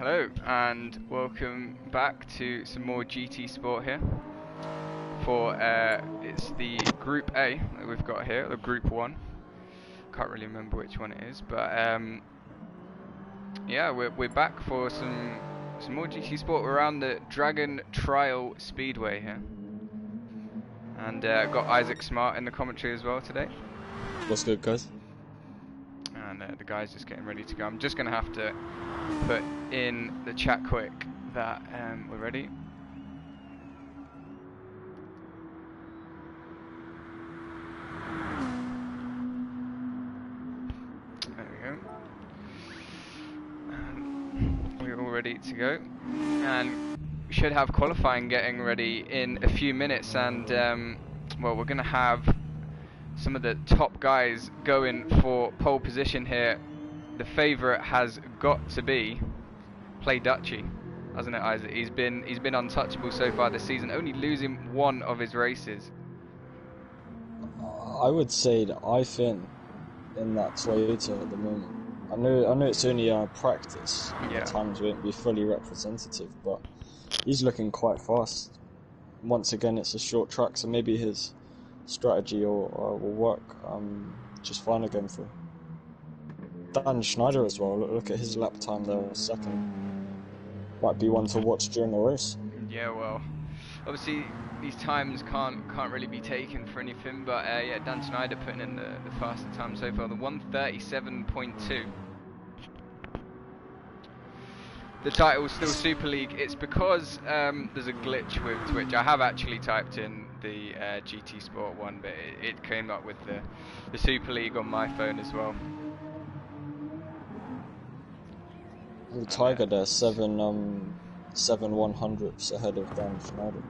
Hello and welcome back to some more GT Sport here for it's the Group A that we've got here, or Group 1. Can't really remember which one it is, but yeah, we're back for some more GT Sport. We're around the Dragon Trial Speedway here, and got Isaac Smart in the commentary as well today. What's good, guys? And the guys just getting ready to go. I'm just gonna have to put in the chat quick that we're ready. There we go. We're all ready to go, and we should have qualifying getting ready in a few minutes. And well, we're gonna have some of the top guys going for pole position here. The favourite has got to be Play Dutchy, hasn't it, Isaac? He's been untouchable so far this season, only losing one of his races. I would say that I think in that Toyota at the moment. I know it's only practice. Yeah. At times won't be fully representative, but he's looking quite fast. Once again, it's a short track, so maybe his strategy will work just fine again for Dan Schneider as well. Look at his lap time there, second. Might be one to watch during the race. Yeah, well, obviously these times can't really be taken for anything, but yeah, Dan Schneider putting in the fastest time so far, the 1:37.2. The title's still Super League. It's because there's a glitch with Twitch. I have actually typed in the GT Sport one, but it came up with the Super League on my phone as well. The Tiger there, 7/100ths ahead of Dan Schneider.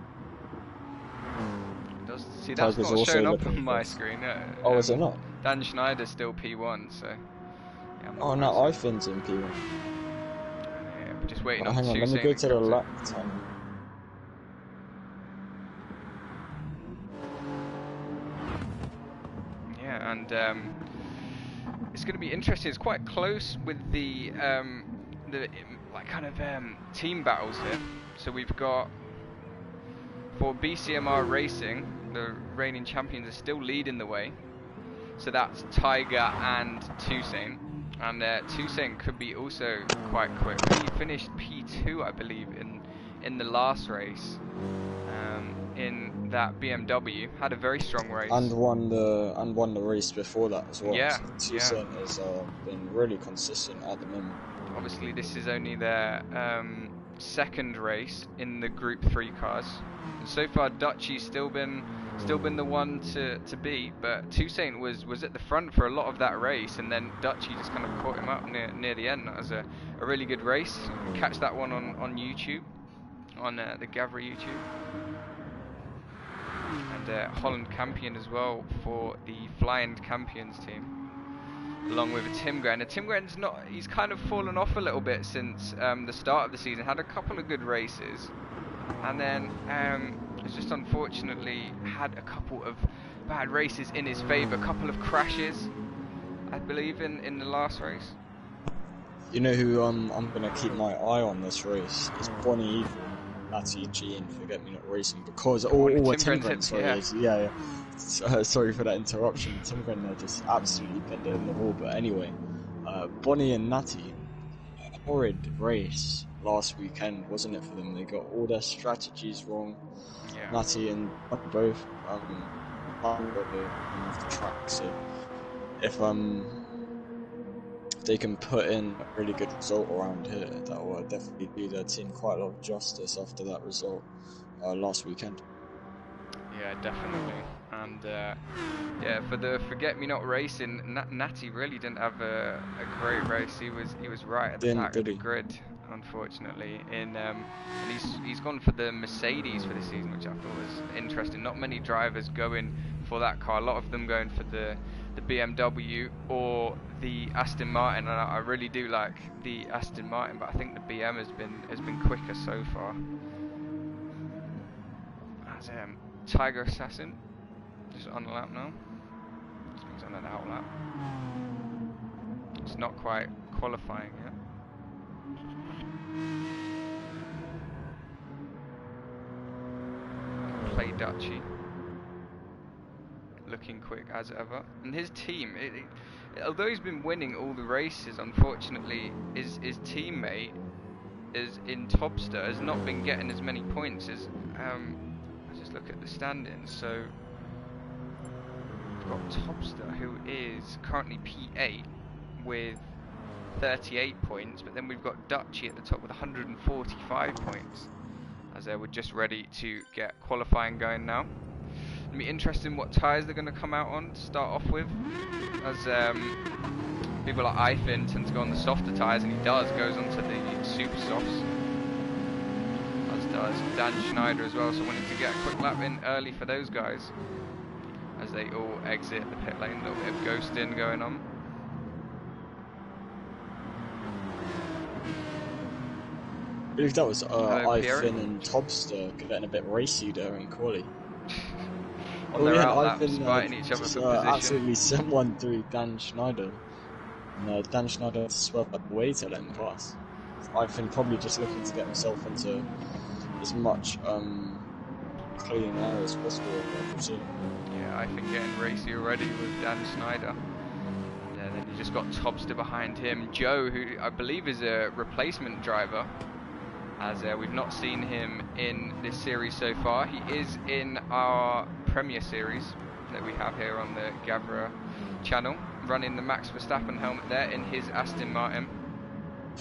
See, that's Tiger's not also showing up on looking my fast. screen. Oh, is it not? Dan Schneider's still P1, so. Yeah, Oh no, iPhone's in P1. Yeah, we're just waiting on Hang on, let me go to the lap time. Yeah, and it's going to be interesting. It's quite close with the like kind of team battles here. So we've got for BCMR Racing, the reigning champions are still leading the way. So that's Tiger and Toussaint, and Toussaint could be also quite quick. He finished P2, I believe, in the last race. In that BMW, had a very strong race and won the race before that as well. Yeah, so Toussaint has been really consistent at the moment. Obviously, this is only their second race in the Group 3 cars. And so far, Dutchy's still been the one to beat, but Toussaint was at the front for a lot of that race, and then Dutchy just kind of caught him up near the end. That was a really good race. Catch that one on YouTube, on the Gavra YouTube. And Holland Campion as well for the Flying Campions team, along with Tim Gren. And Tim Gren's he's kind of fallen off a little bit since the start of the season. Had a couple of good races, and then has just unfortunately had a couple of bad races in his favour. A couple of crashes, I believe, in the last race. You know who I'm gonna keep my eye on this race is Bonnie Evil, Natty G and Forget Me Not Racing, because Tim Gren, sorry, sorry for that interruption. Tim Gren there just absolutely pinned it in the wall. But anyway, Bonnie and Natty, horrid race last weekend, wasn't it for them? They got all their strategies wrong. Yeah. Natty and both off the track. So if they can put in a really good result around here, that will definitely do their team quite a lot of justice after that result last weekend. Yeah, definitely. And yeah, for the Forget Me Not Racing, Natty really didn't have a great race. He was right at the back of the grid, unfortunately. And he's gone for the Mercedes for this season, which I thought was interesting. Not many drivers going for that car. A lot of them going for the BMW or the Aston Martin, and I really do like the Aston Martin, but I think the BM has been quicker so far. As Tiger Assassin just on the lap now. He's on an out lap. It's not quite qualifying yet. Play Dutchy. Looking quick as ever. And his team, although he's been winning all the races, unfortunately, his teammate is in Topster has not been getting as many points as. Let's just look at the standings. So we've got Topster, who is currently P8 with 38 points, but then we've got Dutchy at the top with 145 points. As we're just ready to get qualifying going now. It'll be interesting what tyres they're going to come out on to start off with, as people like Ifin tend to go on the softer tyres, and he goes onto the super softs, as does Dan Schneider as well, so wanting to get a quick lap in early for those guys as they all exit the pit lane. A little bit of ghosting going on. I believe that was Ifin and Topster getting a bit racy there in quali. Ifin fighting each other for position. Absolutely sent one through Dan Schneider. And Dan Schneider swerved up the way to let him pass. Ifin probably just looking to get himself into as much clean air as possible, I presume. Yeah, Ifin getting racy already with Dan Schneider. Yeah, then you just got Topster behind him. Joe, who I believe is a replacement driver, as we've not seen him in this series so far. He is in our Premier Series that we have here on the Gavra channel, running the Max Verstappen helmet there in his Aston Martin.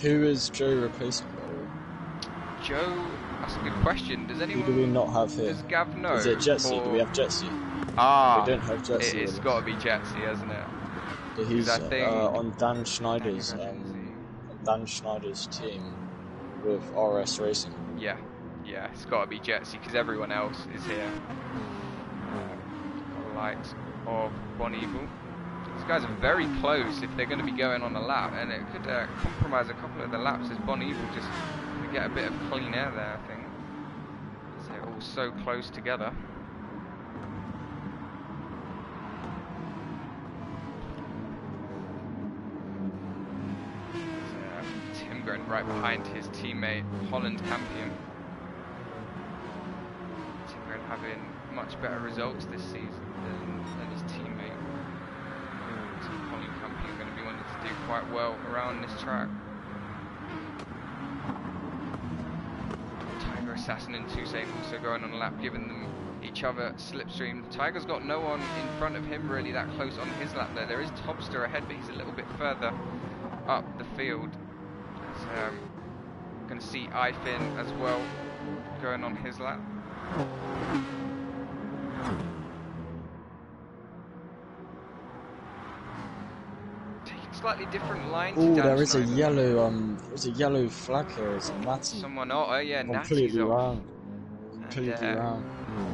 Who is Joe replacing, by the way? Joe, that's a good question. Does anyone... Who do we not have here? Does Gav know? Is it Jetsy? Do we have Jetsy? Ah, we don't have Jetsy. It's got to be Jetsy, hasn't it? But he's on Dan Schneider's team with RS Racing. Yeah, it's got to be Jetsy because everyone else is here. Likes of Bon Evil. These guys are very close if they're going to be going on a lap, and it could compromise a couple of the laps as Bon Evil just to get a bit of clean air there, I think. So they're all so close together. Tim right behind his teammate Holland Campion. Tim having much better results this season than his teammate. So Holland Campion going to be wanting to do quite well around this track. Tiger Assassin and Toussaint also going on a lap, giving them each other slipstream. Tiger's got no one in front of him really that close on his lap there. There is Topster ahead, but he's a little bit further up the field. Going to see Ifin as well going on his lap. Taking slightly different lines. Oh, there is a yellow there's a yellow flag here. It's a Natty. Someone, oh yeah, completely wrong. Completely wrong.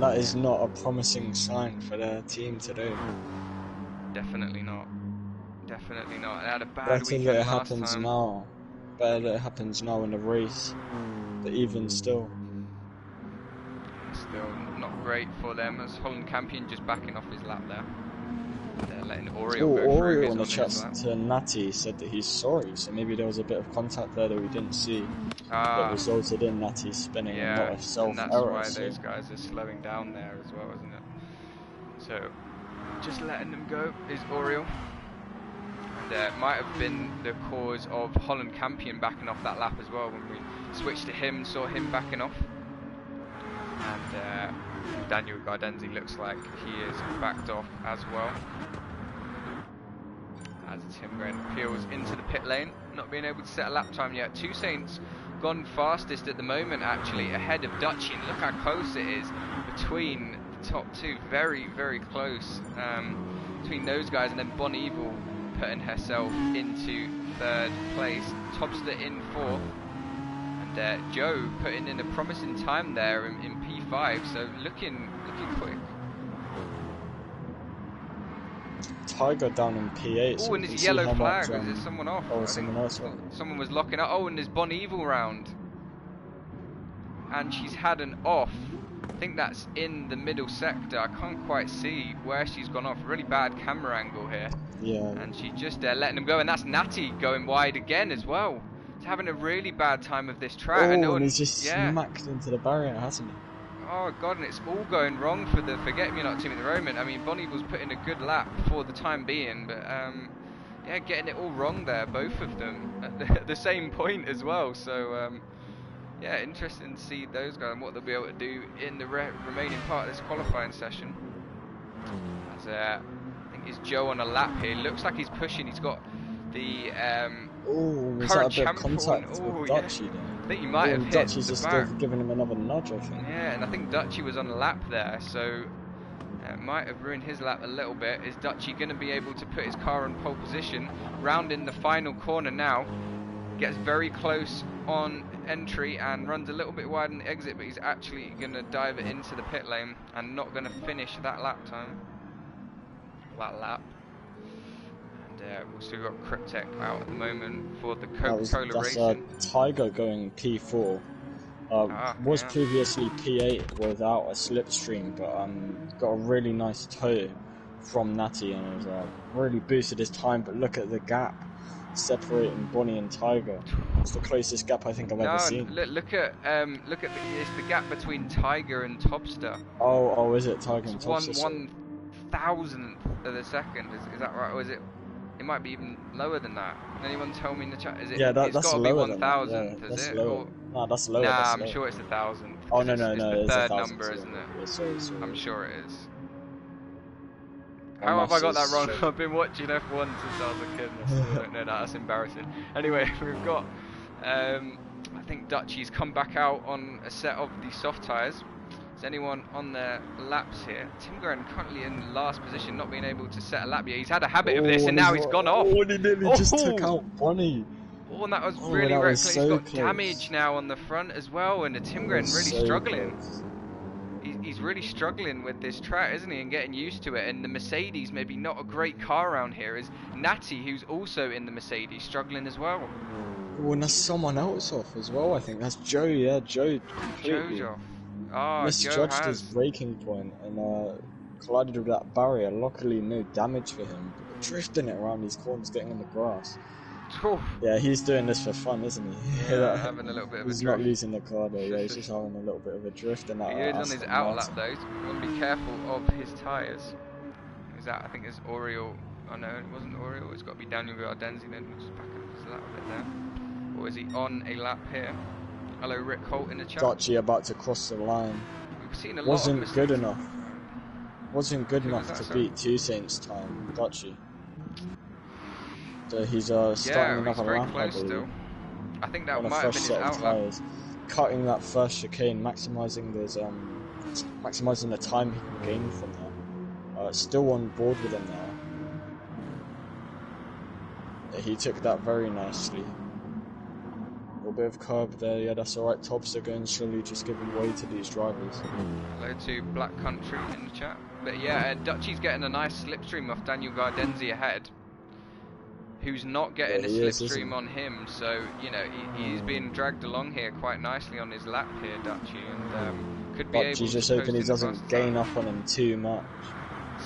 That is not a promising sign for their team to do. Definitely not. Definitely not. They had a bad Better weekend that it last happens time. now. Better that it happens now in the race. But even still. Still not great for them, as Holland Campion just backing off his lap there. They're letting Oriole go through Oriole his on the on chat his lap. to Natty said that he's sorry, so maybe there was a bit of contact there that we didn't see that resulted in Natty spinning and not a self-error. And that's why those guys are slowing down there as well, isn't it? So, just letting them go is Oriole. Might have been the cause of Holland Campion backing off that lap as well when we switched to him, saw him backing off. And Daniel Gardenzi looks like he is backed off as well. As Tim Grant peels into the pit lane, not being able to set a lap time yet. Toussaint's gone fastest at the moment, actually, ahead of Dutchy. And look how close it is between the top two. Very, very close between those guys, and then Bon Evil putting herself into third place. Topster in fourth, and Joe putting in a promising time there in P5, so looking quick. Tiger down in P8. Oh, so and there's a yellow flag. Is there someone off? Oh, someone else. Someone was locking up. Oh, and there's Bon Evil round, and she's had an off. I think that's in the middle sector. I can't quite see where she's gone off. Really bad camera angle here. Yeah. And she's just letting them go, and that's Natty going wide again as well. He's having a really bad time of this track. Oh, and he's just smacked into the barrier, hasn't he? Oh god, and it's all going wrong for the Forget-Me-Not team at the moment. I mean, Bonnie was putting a good lap for the time being, but yeah, getting it all wrong there, both of them at the same point as well. So yeah, interesting to see those guys and what they'll be able to do in the remaining part of this qualifying session. As I think it's Joe on a lap here. Looks like he's pushing. He's got the current champ contact with Dutchy there? I think he might have hit Dutchy's the just back. giving him another nudge, I think. Yeah, and I think Dutchy was on a lap there, so it might have ruined his lap a little bit. Is Dutchy going to be able to put his car on pole position? Round in the final corner now. Gets very close on entry and runs a little bit wide on the exit, but he's actually going to dive it into the pit lane and not going to finish that lap time. That lap. And we've still got Cryptech out at the moment for the Coca-Cola Racing. Tiger going P4. Was previously P8 without a slipstream, but got a really nice toe from Natty and has really boosted his time. But look at the gap separating Bonnie and Tiger. It's the closest gap I think I've ever seen. Look at it's the gap between Tiger and Topster. Oh, is it Tiger and Topster? 1/1000th of a second. Is that right, or is it? It might be even lower than that. Can anyone tell me in the chat? Is it? Yeah, it's that's got to be lower 1,000th, is it? Lower. No, that's lower. Nah, that's I'm lower. sure it's 1,000th. Oh no, it's the third number, isn't it? Yeah, sorry. I'm sure it is. How have I got that wrong? I've been watching F1 since I was a kid and I still don't know that. That's embarrassing. Anyway, we've got, I think Dutchy's come back out on a set of the soft tyres. Is anyone on their laps here? Tim Guerin currently in last position, not being able to set a lap yet. He's had a habit of this and now he's gone off. Oh, and he nearly just took out Bonnie. Oh, and that was really reckless. He's got damage now on the front as well, and Tim Guerin really struggling. He's really struggling with this track, isn't he, and getting used to it. And the Mercedes, maybe not a great car around here, is Natty, who's also in the Mercedes, struggling as well. Oh, and that's someone else off as well, I think. That's Joe, yeah, Joe completely Joe's off. Oh, misjudged his braking point and collided with that barrier. Luckily, no damage for him. But drifting it around these corners, getting on the grass. Oof. Yeah, he's doing this for fun, isn't he? Yeah, having a little bit of a drift. He's not losing the car though, yeah, he's just having a little bit of a drift. And he is on his outlap though, so you want to be careful of his tyres. Is that, I think it's Oriole. Oh no, it wasn't Oriole, it's got to be Daniel Gardenzi then. Just back up his lap a bit there. Or is he on a lap here? Hello, Rick Holt in the chat. Dutchy about to cross the line. We've seen a lot Wasn't of good enough. Wasn't good enough to beat Two Saints' time, Dutchy. So he's starting another lap, I believe. Still. I think that on might have been his outlap. Cutting that first chicane, maximising the time he can gain from that. Still on board with him now. Yeah, he took that very nicely. A little bit of curb there, yeah, that's alright. Topster going slowly, just giving way to these drivers. Hello to Black Country in the chat. But yeah, Dutchy's getting a nice slipstream off Daniel Gardenzi ahead, who's not getting a slipstream on him, so you know he's being dragged along here quite nicely on his lap here, Dutchy, and could be able to. Just hoping he doesn't gain up on him too much.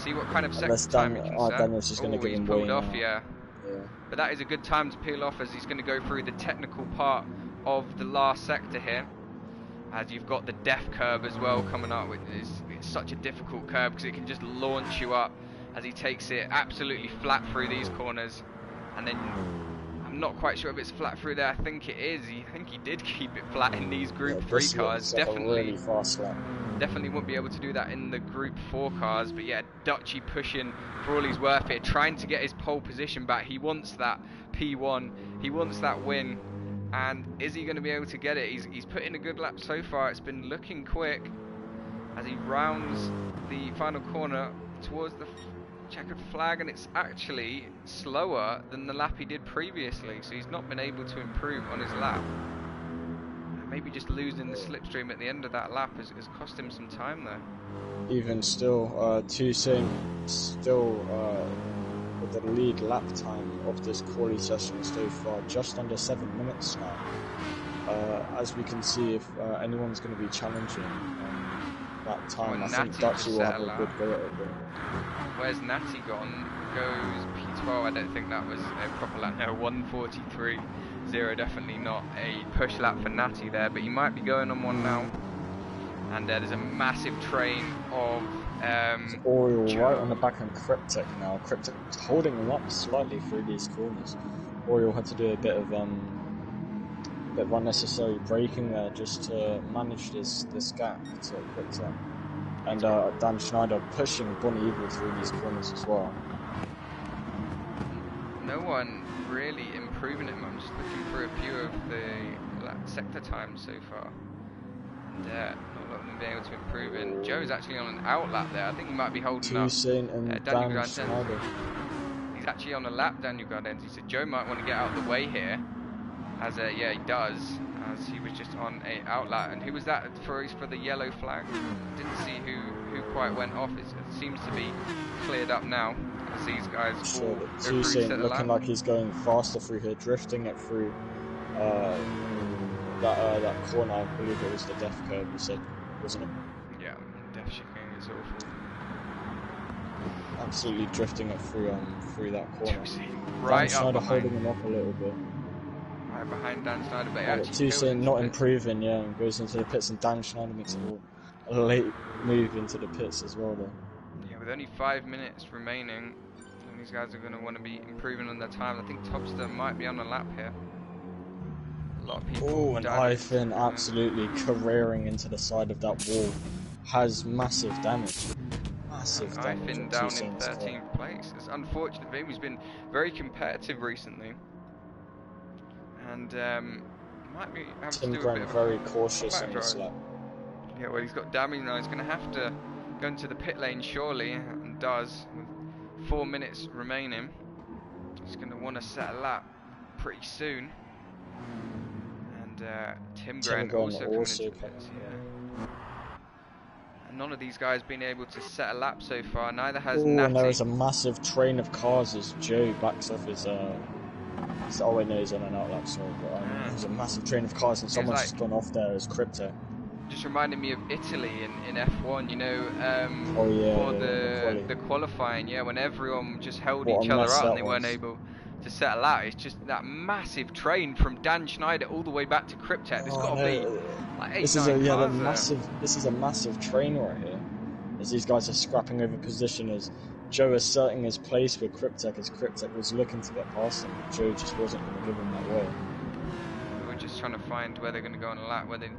See what kind of second time he can set. Daniel's just going to give him way off, yeah. But that is a good time to peel off as he's going to go through the technical part of the last sector here. As you've got the death curve as well coming up, it's such a difficult curve because it can just launch you up as he takes it absolutely flat through these corners. And then I'm not quite sure if it's flat through there. I think it is. I think he did keep it flat in these Group 3 cars. Definitely, really fast lap. Definitely won't be able to do that in the Group 4 cars. But yeah, Dutchy pushing for all he's worth here, trying to get his pole position back. He wants that P1. He wants that win. And is he going to be able to get it? He's put in a good lap so far. It's been looking quick as he rounds the final corner towards the checkered flag, and it's actually slower than the lap he did previously, so he's not been able to improve on his lap. Maybe just losing the slipstream at the end of that lap has cost him some time there. Even still, Toussaint still with the lead lap time of this quali session so far, just under 7 minutes now. As we can see, if anyone's going to be challenging that time, I think Dutchy will have a good go at it. Where's Natty gone? Goes P12. I don't think that was a proper lap. No, 1:43. 0 definitely not a push lap for Natty there, but he might be going on one now. And there's a massive train of Oriole right on the back on Cryptic now. Cryptic's holding him up slightly through these corners. Oriole had to do a bit of unnecessary braking there just to manage this gap to Cryptic. And Dan Schneider pushing Bonnie Evil through these corners as well. No one really improving him. I'm just looking for a few of the sector times so far. And not a lot of them being able to improve. And Joe's actually on an out lap there. I think he might be holding up Dan Schneider. He's actually on a lap, Daniel Gardenzi. So Joe might want to get out of the way here. As yeah, he does. As he was just on a outlet. And who was that for the yellow flag? Didn't see who quite went off. It seems to be cleared up now as these guys all go through set the looking like he's going faster through here, drifting it through that corner. I believe it was the death curve you said, wasn't it? Yeah, death chicane is awful. Absolutely drifting it through that corner. Right Dan Schneider holding him up a little bit. Right behind Dan Schneider, but actually Toussaint not improving, yeah, and goes into the pits, and Dan Schneider makes a late move into the pits as well there. Yeah, with only 5 minutes remaining, these guys are going to want to be improving on their time. I think Topster might be on a lap here. A lot of people. Oh, and Ivan absolutely careering into the side of that wall. Has massive damage. Massive damage. Ivan down in 13th place. It's unfortunate for him. He's been very competitive recently. And might be having Tim to do Grant a bit very of cautious in this lap. Yeah, well, he's got damage now. He's going to have to go into the pit lane surely, and does with 4 minutes remaining. He's going to want to set a lap pretty soon. And Tim Grant also coming into the pits. Yeah. And none of these guys been able to set a lap so far. Neither has Natty. And there is a massive train of cars as Joe backs off his. Oh wait, no, he's on an outlap, sorry. But there's a massive train of cars, and someone's just gone off there as Crypto. Just reminded me of Italy in F1, you know, for the qualifying, yeah, when everyone just held each other up and they weren't able to settle out. It's just that massive train from Dan Schneider all the way back to Cryptek. There's got to be like 8-9 cars. This is a massive train right here, as these guys are scrapping over position, as Joe asserting his place with Cryptek, as Cryptek was looking to get past him. Joe just wasn't going to give him that way. We're just trying to find where they're going to go on a lap, where they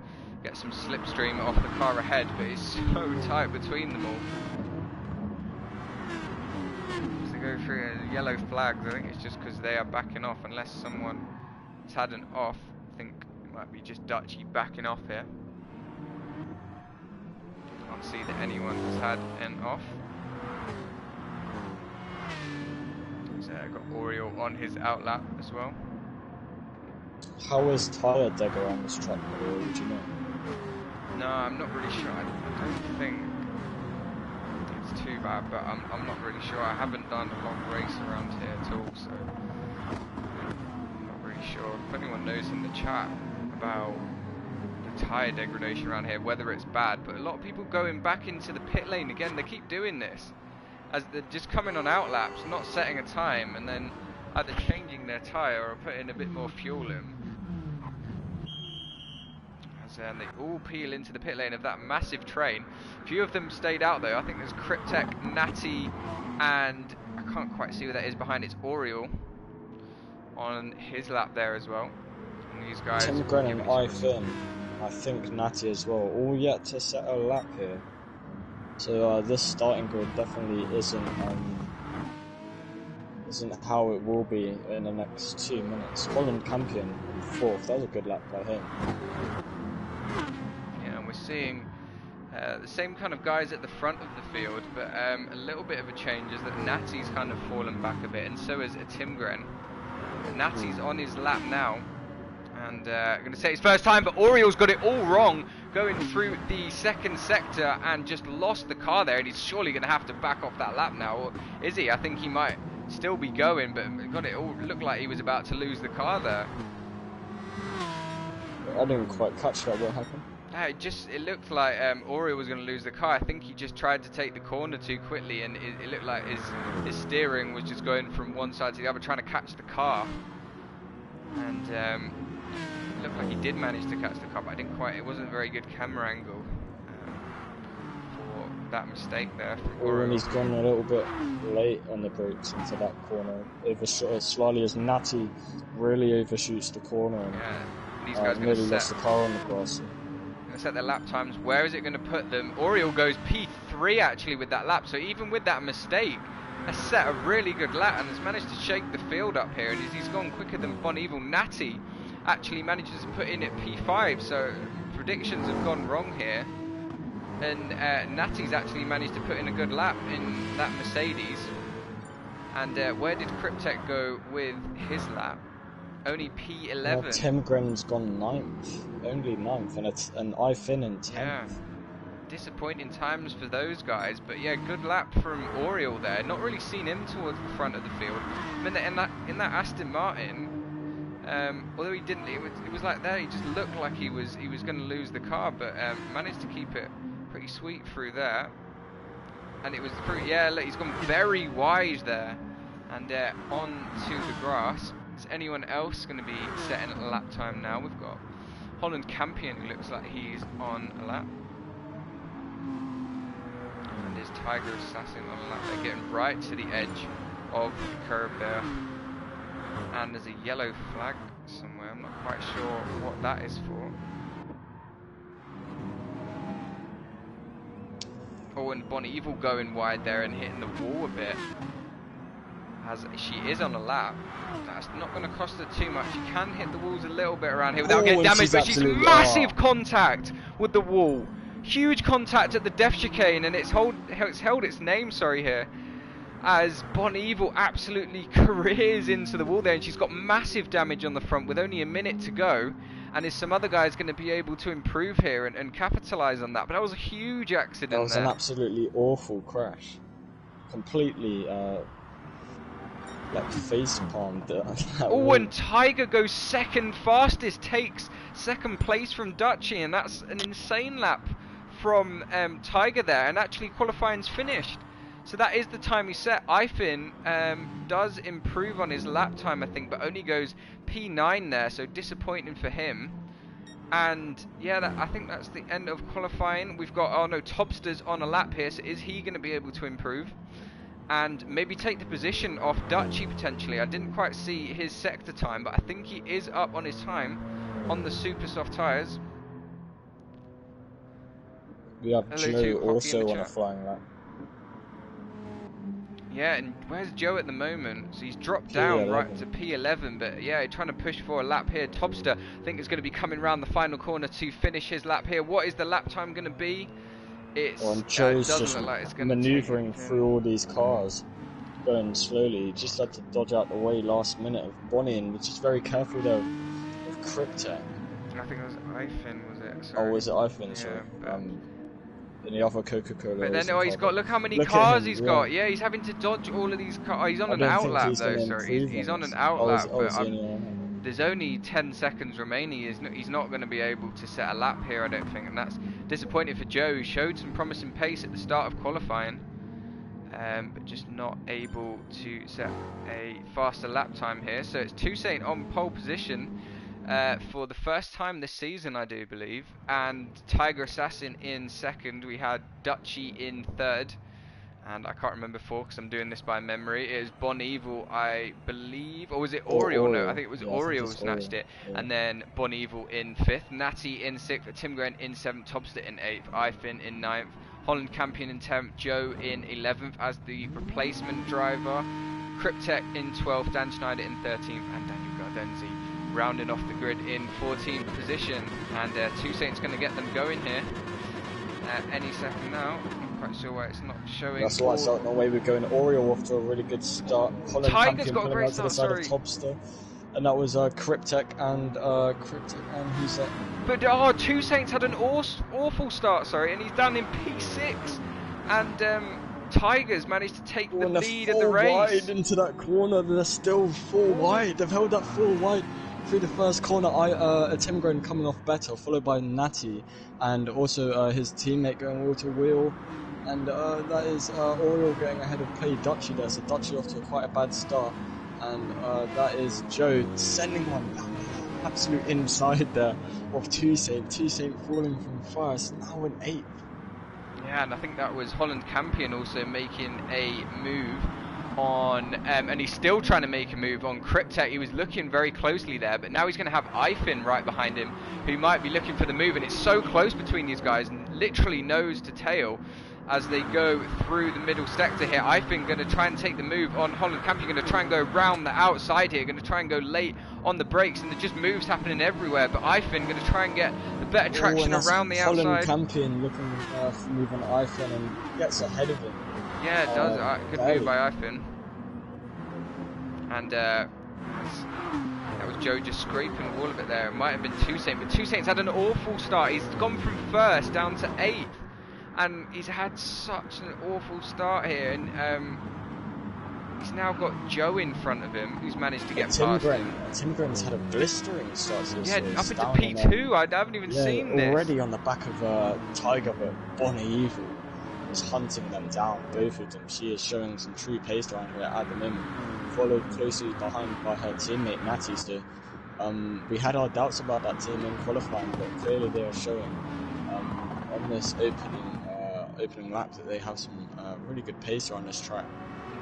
get some slipstream off the car ahead, but it's so tight between them all. As they go through yellow flags, I think it's just because they are backing off, unless someone has had an off. I think it might be just Dutchy backing off here. Can't see that anyone has had an off. So got Oriole on his outlap as well. How is tyre degger on this track, would you know? No, I'm not really sure. I don't think it's too bad, but I'm not really sure. I haven't done a long race around here at all, so I'm not really sure. If anyone knows in the chat about the tyre degradation around here, whether it's bad, but a lot of people going back into the pit lane again. They keep doing this, as they're just coming on outlaps, not setting a time, and then either changing their tyre or putting a bit more fuel in. And they all peel into the pit lane of that massive train. A few of them stayed out though. I think there's Cryptek, Natty, and I can't quite see where that is behind. It's Oriole on his lap there as well. And these guys. Tim Grant and Ivan, I think Natty as well, all yet to set a lap here. So this starting grid definitely isn't how it will be in the next 2 minutes. Holland Campion in 4th. That was a good lap by him. Yeah, and we're seeing the same kind of guys at the front of the field, but a little bit of a change is that Natty's kind of fallen back a bit, and so is Timgren. Natty's on his lap now, and I'm going to say his first time, but Oriole's got it all wrong, going through the second sector and just lost the car there, and he's surely going to have to back off that lap now, or is he? I think he might still be going, but got it all looked like he was about to lose the car there. I didn't quite catch that. What happened? It looked like Oriole was going to lose the car. I think he just tried to take the corner too quickly, and it looked like his steering was just going from one side to the other, trying to catch the car. and it looked like he did manage to catch the car, but I didn't quite. It wasn't a very good camera angle for that mistake there from Oriol. And he's gone a little bit late on the brakes into that corner. Slightly as Natty really overshoots the corner and these guys nearly lost the car on the cross. Going to set their lap times. Where is it going to put them? Oriol goes P3 actually with that lap, so even with that mistake, has set a really good lap and has managed to shake the field up here, and he's gone quicker than Bon Evil. Natty actually manages to put in at P5, so predictions have gone wrong here, and Natty's actually managed to put in a good lap in that Mercedes. And where did Cryptek go with his lap? Only P11. Tim Gren's gone 9th, only 9th, and Ifin in 10th. Yeah. Disappointing times for those guys, but yeah, good lap from Oriol there. Not really seen him towards the front of the field. I mean, in that Aston Martin, although he didn't, it was like there. He just looked like he was going to lose the car, but managed to keep it pretty sweet through there. And it was pretty. Yeah, look, he's gone very wide there, and on to the grass. Is anyone else going to be setting a lap time now? We've got Holland Campion. Looks like he's on a lap. And there's Tiger Assassin on a lap. They're getting right to the edge of the curb there. And there's a yellow flag somewhere. I'm not quite sure what that is for. Oh, and Bon Evil going wide there and hitting the wall a bit. As she is on a lap. That's not going to cost her too much. She can hit the walls a little bit around here without getting damaged, but she's massive contact with the wall. Huge contact at the depth chicane, and it's held its name, sorry, here. As Bon Evil absolutely careers into the wall there, and she's got massive damage on the front with only a minute to go. And is some other guys going to be able to improve here and capitalise on that? But that was a huge accident there. That was an absolutely awful crash. Completely... like face palmed. Oh, and Tiger goes second fastest, takes second place from Dutchy, and that's an insane lap from Tiger there, and actually qualifying's finished. So that is the time he set. Ifin does improve on his lap time, I think, but only goes P9 there, so disappointing for him. And yeah, I think that's the end of qualifying. We've got, oh no, Tobster's on a lap here, so is he going to be able to improve? And maybe take the position off Dutchy potentially. I didn't quite see his sector time, but I think he is up on his time on the super soft tyres. We have Joe also on a flying lap. Yeah, and where's Joe at the moment? So he's dropped down right to P11, but yeah, trying to push for a lap here. Tobster, I think, is going to be coming around the final corner to finish his lap here. What is the lap time going to be? And Joe's just manoeuvring through all these cars, going slowly. He just had to dodge out the way last minute of Bonnie, and was just very careful there of Cryptek. I think it was Ifin, was it? Sorry. Oh, was it Ifin? Yeah, sorry. In the other Coca-Cola. But then, he's got, look how many cars he's got. Yeah, he's having to dodge all of these cars. Oh, he's on an outlap though, sorry. He's on an outlap, but there's only 10 seconds remaining. He's not going to be able to set a lap here, I don't think, and that's disappointing for Joe, who showed some promising pace at the start of qualifying, but just not able to set a faster lap time here. So it's Toussaint on pole position for the first time this season, I do believe, and Tiger Assassin in second. We had Dutchy in third, and I can't remember before because I'm doing this by memory. It was Bon Evil, I believe, or was it Oriol? No, I think it was Oriol snatched it. Yeah. And then Bon Evil in fifth, Natty in sixth, Tim Gren in seventh, Tobster in eighth, Ifin in ninth, Holland Campion in 10th, Joe in 11th as the replacement driver, Cryptek in 12th, Dan Schneider in 13th, and Daniel Gardenzi rounding off the grid in 14th position. And Toussaint's going to get them going here any second now. Quite sure why it's not showing. That's why it's not the way we're going. Oriol off to a really good start. Holland Tiger's Campion got a great start, to the side of Tobster. And that was Cryptek and who's that? But Toussaint's had an awful start, sorry, and he's down in P6. And Tiger's managed to take the lead of the race. Wide into that corner, they're still 4 wide. They've held that 4 wide through the first corner. Tim Gren coming off better, followed by Natty, and also his teammate going wheel to wheel. And that is Oriol getting ahead of Dutchy there, so Dutchy off to quite a bad start. and that is Joe sending one down the absolute inside there of Toussaint. Toussaint falling from first, now in 8th. Yeah, and I think that was Holland Campion also making a move on, and he's still trying to make a move on Cryptek. He was looking very closely there, but now he's going to have Ifin right behind him, who might be looking for the move, and it's so close between these guys, and literally nose to tail as they go through the middle sector here. Ifin going to try and take the move on Holland Campion, going to try and go round the outside here, going to try and go late on the brakes, and there's just moves happening everywhere, but Ifin going to try and get the better traction around the outside. Holland Campion looking for move on Ifin and gets ahead of him. Yeah, it does. Good move by Ifin. And that was Joe just scraping all of it there. It might have been Toussaint, but Toussaint's had an awful start. He's gone from first down to 8th, and he's had such an awful start here. And he's now got Joe in front of him, who's managed to get past him. Timgren's had a blistering start to this up race. into P2. I haven't even seen this. Already on the back of Tiger, but Bonnie Evil is hunting them down, both of them. She is showing some true pace around here at the moment, followed closely behind by her teammate Natty. So we had our doubts about that team in qualifying, but clearly they are showing on this opening lap that they have some really good pace on this track.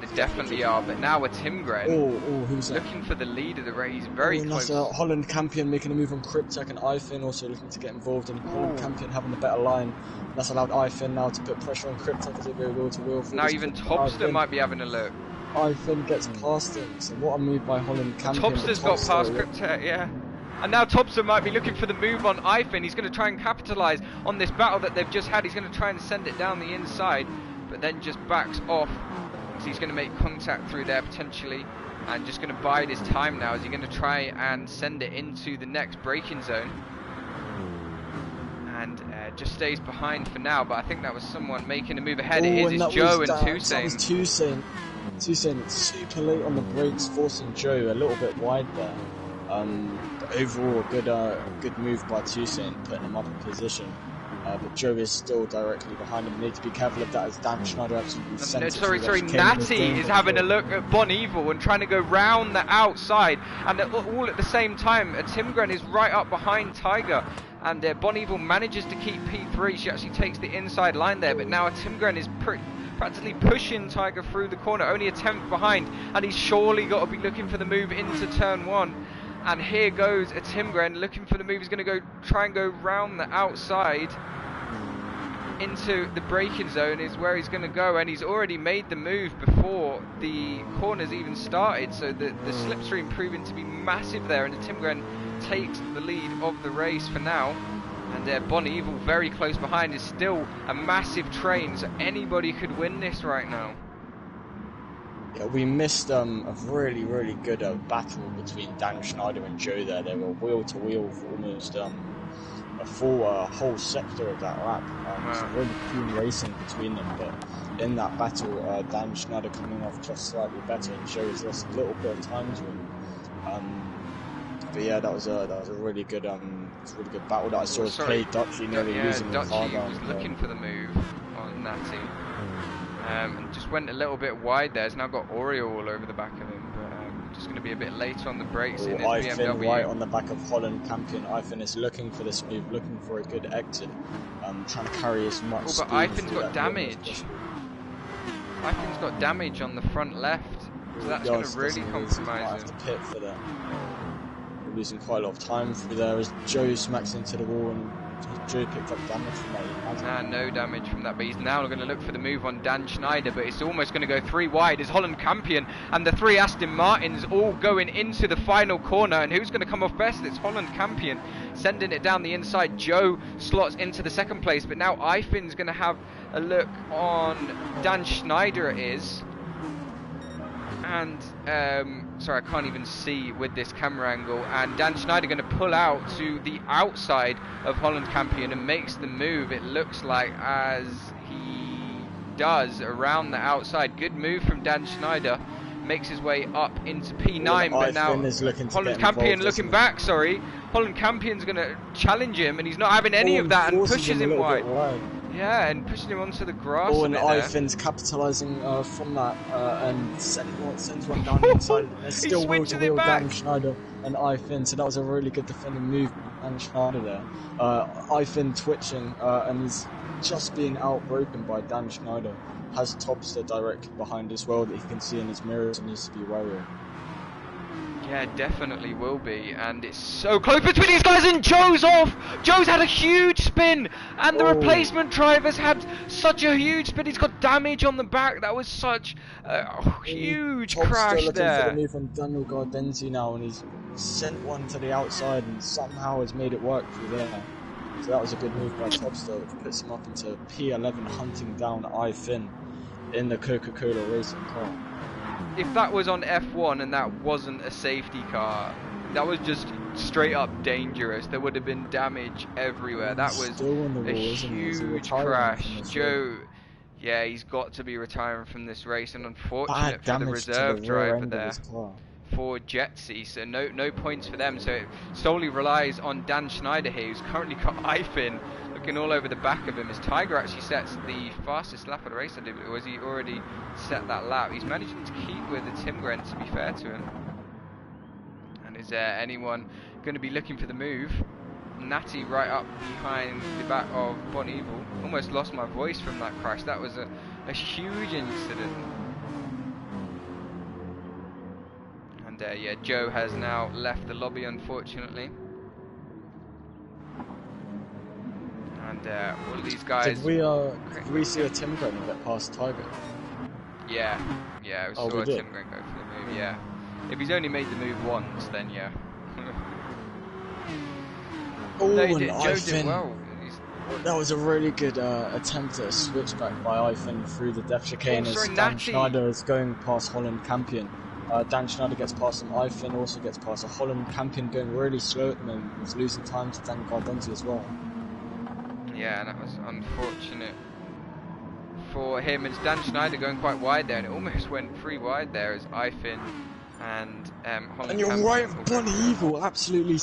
They definitely are, but now with Timgren who's looking for the lead of the race, very close. Holland Campion making a move on Cryptek, and Ifin also looking to get involved, and Holland Campion having the better line. That's allowed Ifin now to put pressure on Cryptek as they go wheel to wheel. Now even Topster might be having a look. Ifin gets past him, so what a move by Holland Campion. Topster's got past Cryptek, yeah. And now Topster might be looking for the move on Ifin. He's going to try and capitalise on this battle that they've just had. He's going to try and send it down the inside, but then just backs off. So he's going to make contact through there potentially, and just going to bide his time now. Is he going to try and send it into the next braking zone? And just stays behind for now, but I think that was someone making a move ahead. It's Joe and Toussaint. That was Toussaint. Toussaint super late on the brakes, forcing Joe a little bit wide there. But overall, good move by Toussaint, putting him up in position. But Joe is still directly behind him. We need to be careful of that as Dan Schneider absolutely sent it. Sorry, Natty is having a look at Bon Evil and trying to go round the outside, and all at the same time. Timgren is right up behind Tiger, and Bon Evil manages to keep P3. She actually takes the inside line there, but now Timgren is practically pushing Tiger through the corner, only a 10th behind, and he's surely got to be looking for the move into turn 1. And here goes a Timgren looking for the move. He's going to try and go round the outside into the braking zone is where he's going to go, and he's already made the move before the corners even started, so the slipstream proving to be massive there, and the Timgren takes the lead of the race for now. And Bon Evil very close behind. Is still a massive train, so anybody could win this right now. Yeah, we missed a really, really good battle between Dan Schneider and Joe there. They were wheel to wheel for almost a full whole sector of that lap. So really clean racing between them, but in that battle, Dan Schneider coming off just slightly better, and Joe has lost a little bit of time to him. But yeah, that was a really good battle that I saw. Dutchy nearly losing the car. Dutchy was looking for the move on Natty. And just went a little bit wide there. He's now got Oreo all over the back of him, but just going to be a bit late on the brakes in his BMW. Right on the back of Holland Campion. Ifin is looking for this move, looking for a good exit, trying to carry as much speed. But Ifin's got damage. Ifin's got damage on the front left, so that's going to really compromise him. To pit for that. We're losing quite a lot of time through there as Joe smacks into the wall, and Joe picked up damage from that. No damage from that, but he's now going to look for the move on Dan Schneider, but it's almost going to go 3 wide as Holland Campion and the 3 Aston Martins all going into the final corner, and who's going to come off best? It's Holland Campion sending it down the inside. Joe slots into the 2nd place, but now Ifin's going to have a look on Dan Schneider it is. And sorry, I can't even see with this camera angle, and Dan Schneider going to pull out to the outside of Holland Campion and makes the move, it looks like, as he does around the outside. Good move from Dan Schneider, makes his way up into P9, but now Holland Campion looking back, Holland Campion's going to challenge him, and he's not having any of that and pushes him wide. Yeah, and pushing him onto the grass. Oh, a and bit there. Ifin's capitalising from that and sends one down the inside. There's still wheel to wheel Dan Schneider and Ifin, so that was a really good defending move by Dan Schneider there. Ifin twitching and he's just being outbroken by Dan Schneider. Has Topster directly behind as well that he can see in his mirrors and needs to be wary of. Yeah, definitely will be, and it's so close between these guys, and Joe's off! Joe's had a huge spin, and the replacement driver's had such a huge spin, he's got damage on the back. That was such a huge crash looking there. for the move from Daniel Gardenzi now, and he's sent one to the outside and somehow has made it work through there. So that was a good move by Topster, which puts him up into P11, hunting down iFin in the Coca-Cola racing car. If that was on F1 and that wasn't a safety car, that was just straight up dangerous. There would have been damage everywhere. That was a huge crash. Joe, yeah, he's got to be retiring from this race, and unfortunate for the reserve driver there for Jetsy. So no points for them. So it solely relies on Dan Schneider here, who's currently got Ifin looking all over the back of him, as Tiger actually sets the fastest lap of the race. Or has he already set that lap? He's managing to keep with the Timgren, to be fair to him. And is there anyone going to be looking for the move? Natty right up behind the back of Bon Evil. Almost lost my voice from that crash. That was a huge incident. And yeah, Joe has now left the lobby, unfortunately. And all of these guys. Did we see a Timgren get past Tiger? Yeah, we saw a Timgren go for the move. Yeah, if he's only made the move once, then yeah. Oh, no, and Joe did well. That was a really good attempt at a switchback by Ifin through the depth chicane as Dan Schneider is going past Holland Campion. Dan Schneider gets past him. Ifin also gets past a Holland Campion going really slow at the moment. He's losing time to Dan Gardenzi as well. Yeah, and that was unfortunate for him. It's Dan Schneider going quite wide there, and it almost went 3 wide there as Ifin and Holland. And you're right, Bon Evil absolutely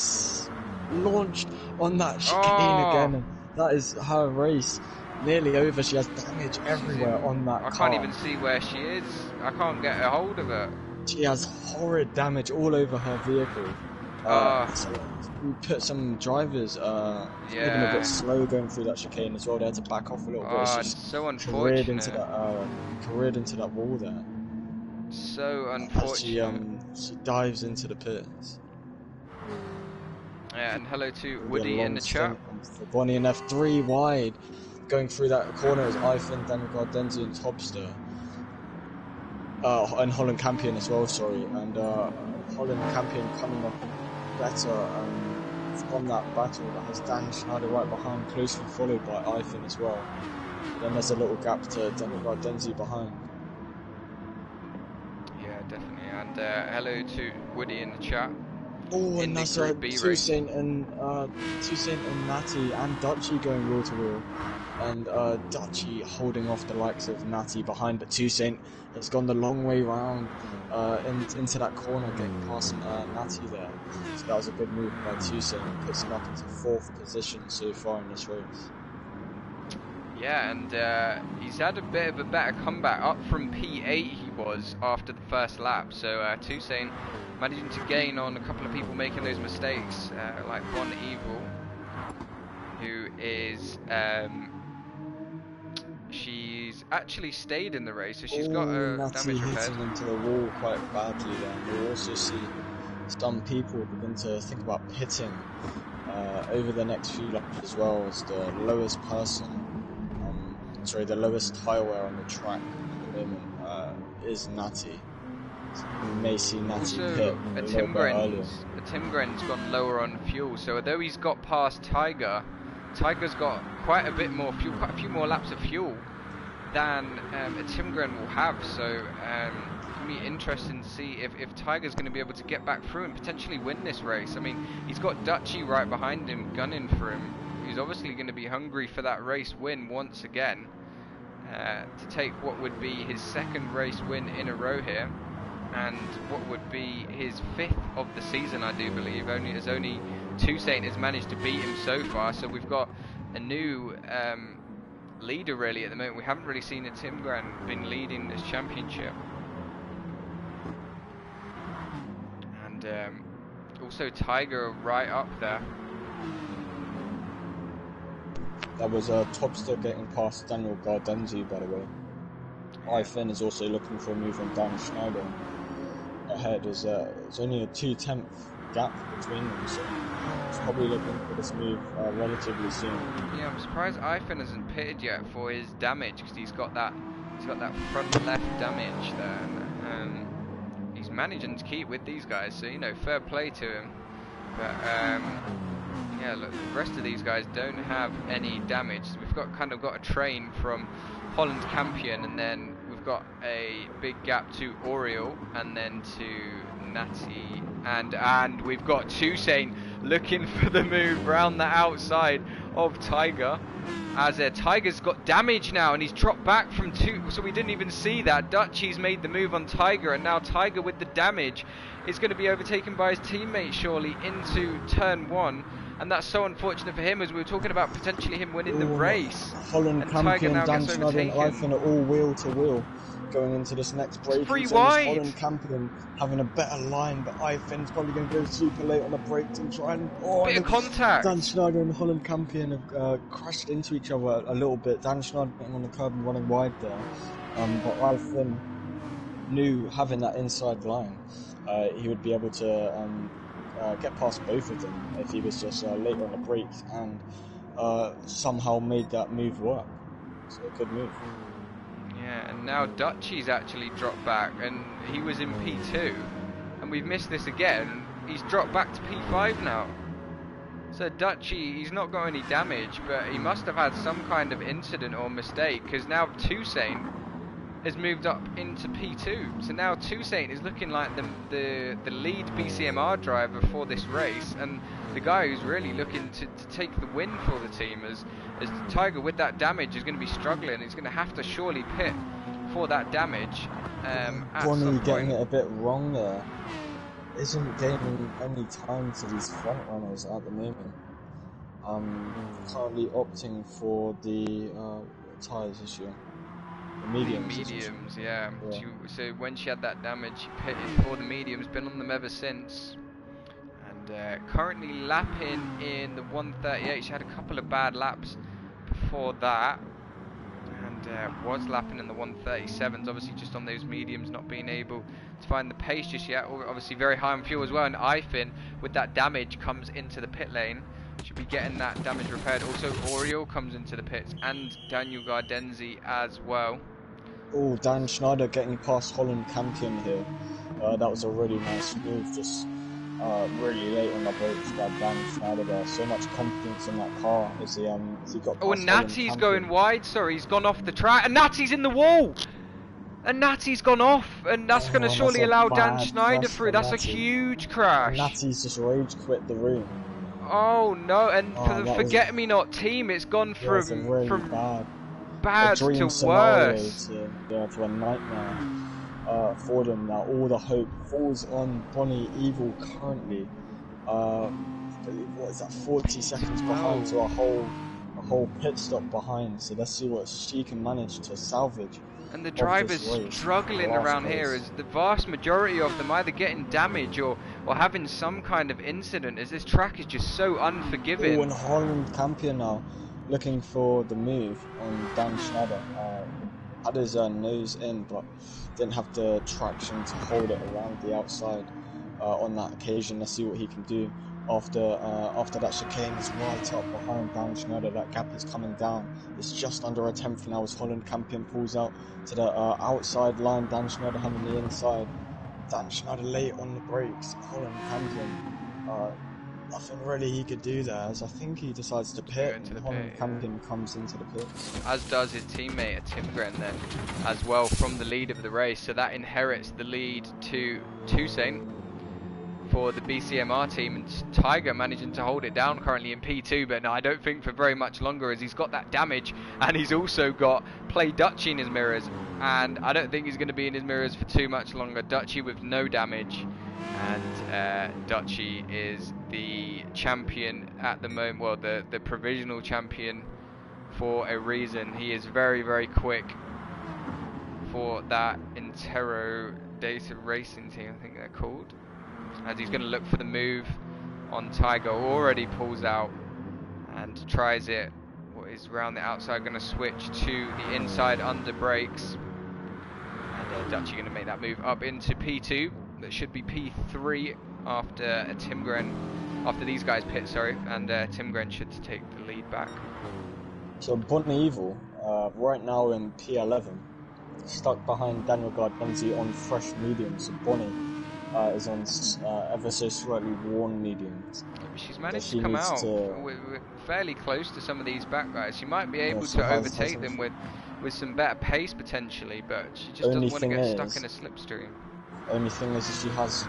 launched on that chicane again. And that is her race. Nearly over. She has damage everywhere on that car. I can't even see where she is. I can't get a hold of her. She has horrid damage all over her vehicle. We put some drivers even a bit slow going through that chicane as well. They had to back off a little bit. It's just so unfortunate. Careered into that wall there. So unfortunate. She dives into the pits. Yeah, and hello to Woody in the chat. For Bonnie and F3 wide, going through that corner is Ifin, Daniel Gardenzi and Topster. And Holland Campion as well, sorry. And Holland Campion coming up better from that battle that has Dan Schneider right behind, closely followed by Ifin as well. Then there's a little gap to Daniel Gardenzi behind. Yeah, definitely. And hello to Woody in the chat. Oh, and that's Toussaint and Natty and Dutchy going wheel to wheel, and Dutchy holding off the likes of Natty behind, but Toussaint has gone the long way round into that corner, getting past Natty there. So that was a good move by Toussaint, puts him up into 4th position so far in this race. Yeah, and he's had a bit of a better comeback, up from P8 he was after the first lap. So Toussaint managing to gain on a couple of people making those mistakes, like Bon Evil, who is she's actually stayed in the race, so she's got a damage repaired. Hitting into the wall quite badly there. And we also see some people begin to think about pitting over the next few laps as well, as the lowest person, the lowest tyre wear on the track at the moment is Natty. We may see Natty pit a Timgren's gone lower on fuel, so although he's got past Tiger's got quite a bit more fuel, quite a few more laps of fuel than a Timgren will have. So it's going to be interesting to see if Tiger's going to be able to get back through and potentially win this race. I mean, he's got Dutchy right behind him, gunning for him. He's obviously going to be hungry for that race win once again, to take what would be his 2nd race win in a row here, and what would be his 5th of the season, I do believe. Only Toussaint has managed to beat him so far. So we've got a new leader really at the moment. We haven't really seen a Timgren been leading this championship. And also Tiger right up there. That was Topster getting past Daniel Gardenzi, by the way. Finn is also looking for a move on Dan Schneider ahead. There's only a 2/10 gap between them, so he's probably looking for this move relatively soon. Yeah, I'm surprised Finn hasn't pitted yet for his damage, because he's got that front left damage there. And, he's managing to keep with these guys, so you know, fair play to him. But yeah, look, the rest of these guys don't have any damage. So we've got a train from Holland Campion, and then we've got a big gap to Oriole, and then to Natty, and we've got Toussaint looking for the move round the outside of Tiger. As Tiger's got damage now, and he's dropped back from 2, so we didn't even see that. Dutchy's made the move on Tiger, and now Tiger with the damage is going to be overtaken by his teammate surely into turn 1. And that's so unfortunate for him, as we were talking about potentially him winning the race. Holland Campion, Dan Schneider and Ivan are all wheel to wheel going into this next break. Free wide! Holland Campion having a better line, but Ivan's probably going to go super late on the brakes and try and... bit of contact! Dan Schneider and Holland Campion have crashed into each other a little bit. Dan Schneider getting on the curb and running wide there. But Ivan knew, having that inside line, he would be able to... get past both of them if he was just later on the brakes and somehow made that move work. So a good move. Yeah, and now Dutchy's actually dropped back, and he was in P2, and we've missed this again. He's dropped back to P5 now. So Dutchy, he's not got any damage, but he must have had some kind of incident or mistake, because now Toussaint has moved up into P2. So now Toussaint is looking like the lead BCMR driver for this race, and the guy who's really looking to take the win for the team, as Tiger with that damage is going to be struggling. He's going to have to surely pit for that damage. Bonnie getting it a bit wrong there. Isn't gaining any time to these front runners at the moment. Currently opting for the tyres this year. Mediums, yeah. So when she had that damage, she pitted for the mediums, been on them ever since. And currently lapping in the 138. She had a couple of bad laps before that. And was lapping in the 137s, obviously just on those mediums, not being able to find the pace just yet. Obviously very high on fuel as well. And Ifin, with that damage, comes into the pit lane. Should be getting that damage repaired. Also, Oriole comes into the pits, and Daniel Gardenzi as well. Oh, Dan Schneider getting past Holland Campion here. That was a really nice move, just really late on the brakes by Dan Schneider there. So much confidence in that car as he got past. Oh, and Natty's going wide, sorry, he's gone off the track, and Natty's in the wall! And Natty's gone off, and that's going to surely allow Dan Schneider through. That's a huge crash. Natty's just rage quit the room. Oh no, and for the Forget-Me-Not team, it's gone from really bad to worse. To a nightmare for them now. All the hope falls on Bonnie Evil currently. What is that, 40 seconds behind to a whole pit stop behind. So let's see what she can manage to salvage. And the drivers struggling around here, as the vast majority of them either getting damage or having some kind of incident, as this track is just so unforgiving. Oh, and Holland Campion now looking for the move on Dan Schneider. Had his nose in, but didn't have the traction to hold it around the outside on that occasion. Let's see what he can do. After that chicane is right up behind Dan Schneider. That gap is coming down. It's just under a tenth now as Holland Campion pulls out to the outside line. Dan Schneider having the inside. Dan Schneider late on the brakes. Holland Campion, nothing really he could do there, as I think he decides to pit, and Holland Campion comes into the pit. As does his teammate Timgren then as well from the lead of the race, so that inherits the lead to Toussaint for the BCMR team, and Tiger managing to hold it down currently in P2, but no, I don't think for very much longer, as he's got that damage, and he's also got Play Dutchy in his mirrors, and I don't think he's going to be in his mirrors for too much longer. Dutchy with no damage, and Dutchy is the champion at the moment, well, the provisional champion for a reason. He is very, very quick for that Intero Data Racing team, I think they're called. As he's going to look for the move on Tiger, already pulls out and tries it. What is round the outside, going to switch to the inside under brakes. And Dutchie going to make that move up into P2. That should be P3 after Timgren, after these guys pit, sorry, and Timgren should take the lead back. So Bonnie Evil, right now in P11, stuck behind Daniel Gardenzzi on fresh medium. So Bonnie is on ever so slightly worn mediums. She's managed to come out. We're fairly close to some of these back guys. She might be able to overtake them with some better pace potentially, but she just doesn't want to get stuck in a slipstream. Only thing is she has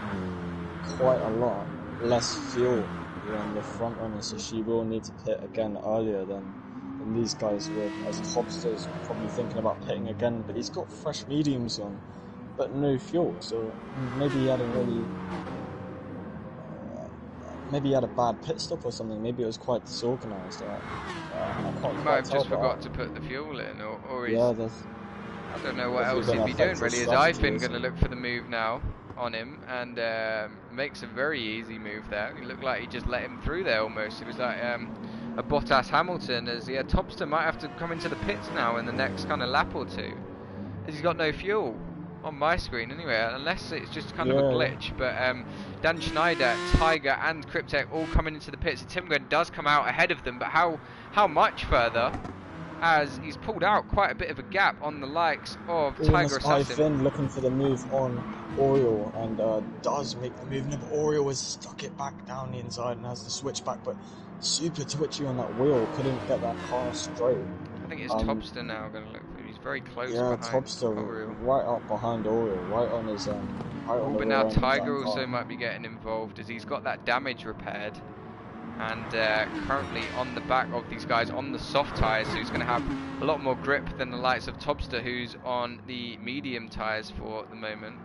quite a lot less fuel than the front runner, so she will need to pit again earlier than these guys would, as Topster's probably thinking about pitting again, but he's got fresh mediums on, but no fuel, so maybe he had maybe he had a bad pit stop or something. Maybe it was quite disorganised. He might have just forgot to put the fuel in, or he's... Yeah, I don't know what else he'd be doing really. Is Ivan going to look for the move now on him and makes a very easy move there. He looked like he just let him through there almost. It was like a Bottas Hamilton, as Topster might have to come into the pits now in the next kind of lap or two. As he's got no fuel. On my screen anyway, unless it's just kind of a glitch. But Dan Schneider, Tiger and Cryptek all coming into the pits. Timgren does come out ahead of them, but how much further, as he's pulled out quite a bit of a gap on the likes of Tiger Assassin. Finn looking for the move on Oriole and does make the move. But Oriole has stuck it back down the inside and has to switch back, but super twitchy on that wheel, couldn't get that car straight. I think it's Topster now going to look. He's very close. Yeah, behind Topster Oriole. right up behind Oriole, right on his but now Tiger also might be getting involved as he's got that damage repaired, and currently on the back of these guys on the soft tyres, so he's going to have a lot more grip than the likes of Topster, who's on the medium tyres for the moment.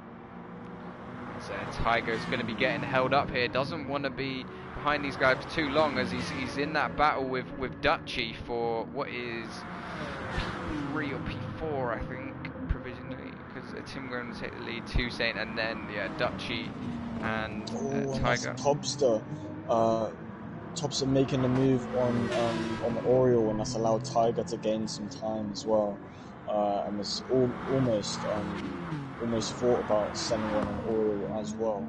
So Tiger's going to be getting held up here, doesn't want to be behind these guys for too long, as he's in that battle with Dutchie for what is P3 or P4, I think, provisionally, because Timgren will take the lead, Toussaint, and then Dutchie and Tiger. And Topster making the move on Oriole, and that's allowed Tiger to gain some time as well, and was almost thought about sending one on Oriole as well,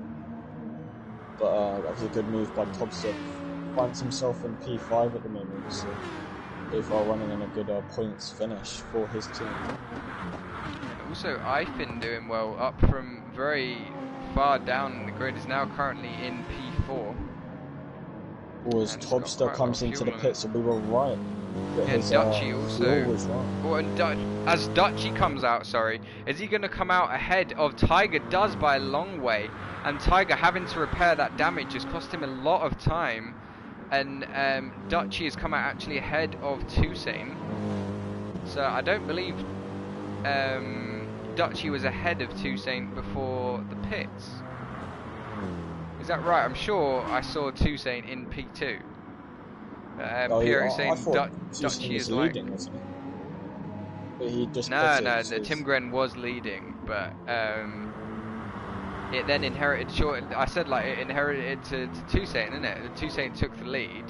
but that was a good move by Topster. Finds himself in P5 at the moment, so if are running in a good points finish for his team. Also, Ifin doing well, up from very far down in the grid, is now currently in P4. Or as Topster comes into the pit, so we were right. And Dutchie also. As Dutchie comes out, is he going to come out ahead of Tiger? Does by a long way, and Tiger having to repair that damage has cost him a lot of time. And Dutchie has come out actually ahead of Toussaint, so I don't believe Dutchie was ahead of Toussaint before the pits. Is that right? I'm sure I saw Toussaint in P2. Pierre is saying Dutchie is leading, wasn't he? But he just Timgren was leading, but it then inherited it inherited to Toussaint, didn't it? Toussaint took the lead,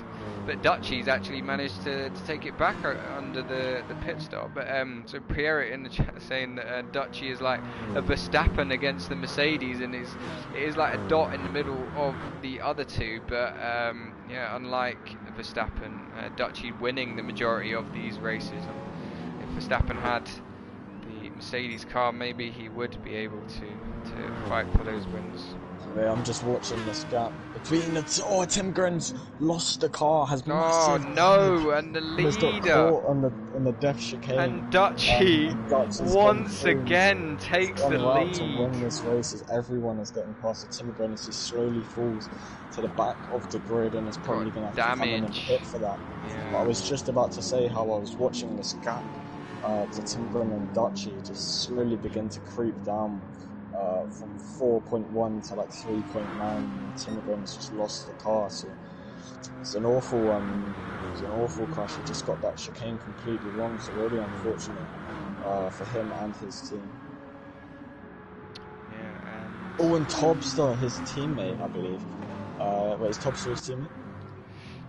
but Dutchie's actually managed to take it back under the pit stop. But so Pierre in the chat saying that Dutchie is like a Verstappen against the Mercedes, and it is like a dot in the middle of the other two. But unlike Verstappen, Dutchie winning the majority of these races. If Verstappen had the Mercedes car, maybe he would be able to fight for those wins. Yeah, I'm just watching this gap between the two. Oh, Timgren's lost the car, has massive and the leader caught on the death chicane. And Dutchie once again takes the lead. To win this race as everyone is getting past it. Timgren as he slowly falls to the back of the grid and is probably going to have to come in and pit for that. Yeah. But I was just about to say how I was watching this gap to Timgren and Dutchie just slowly begin to creep down from 4.1 to like 3.9. Timgren's just lost the car, so It's an awful crash. He just got that chicane completely wrong. So really unfortunate for him and his team. Yeah. And Tobster, his teammate, I believe. Wait, is Tobster his teammate?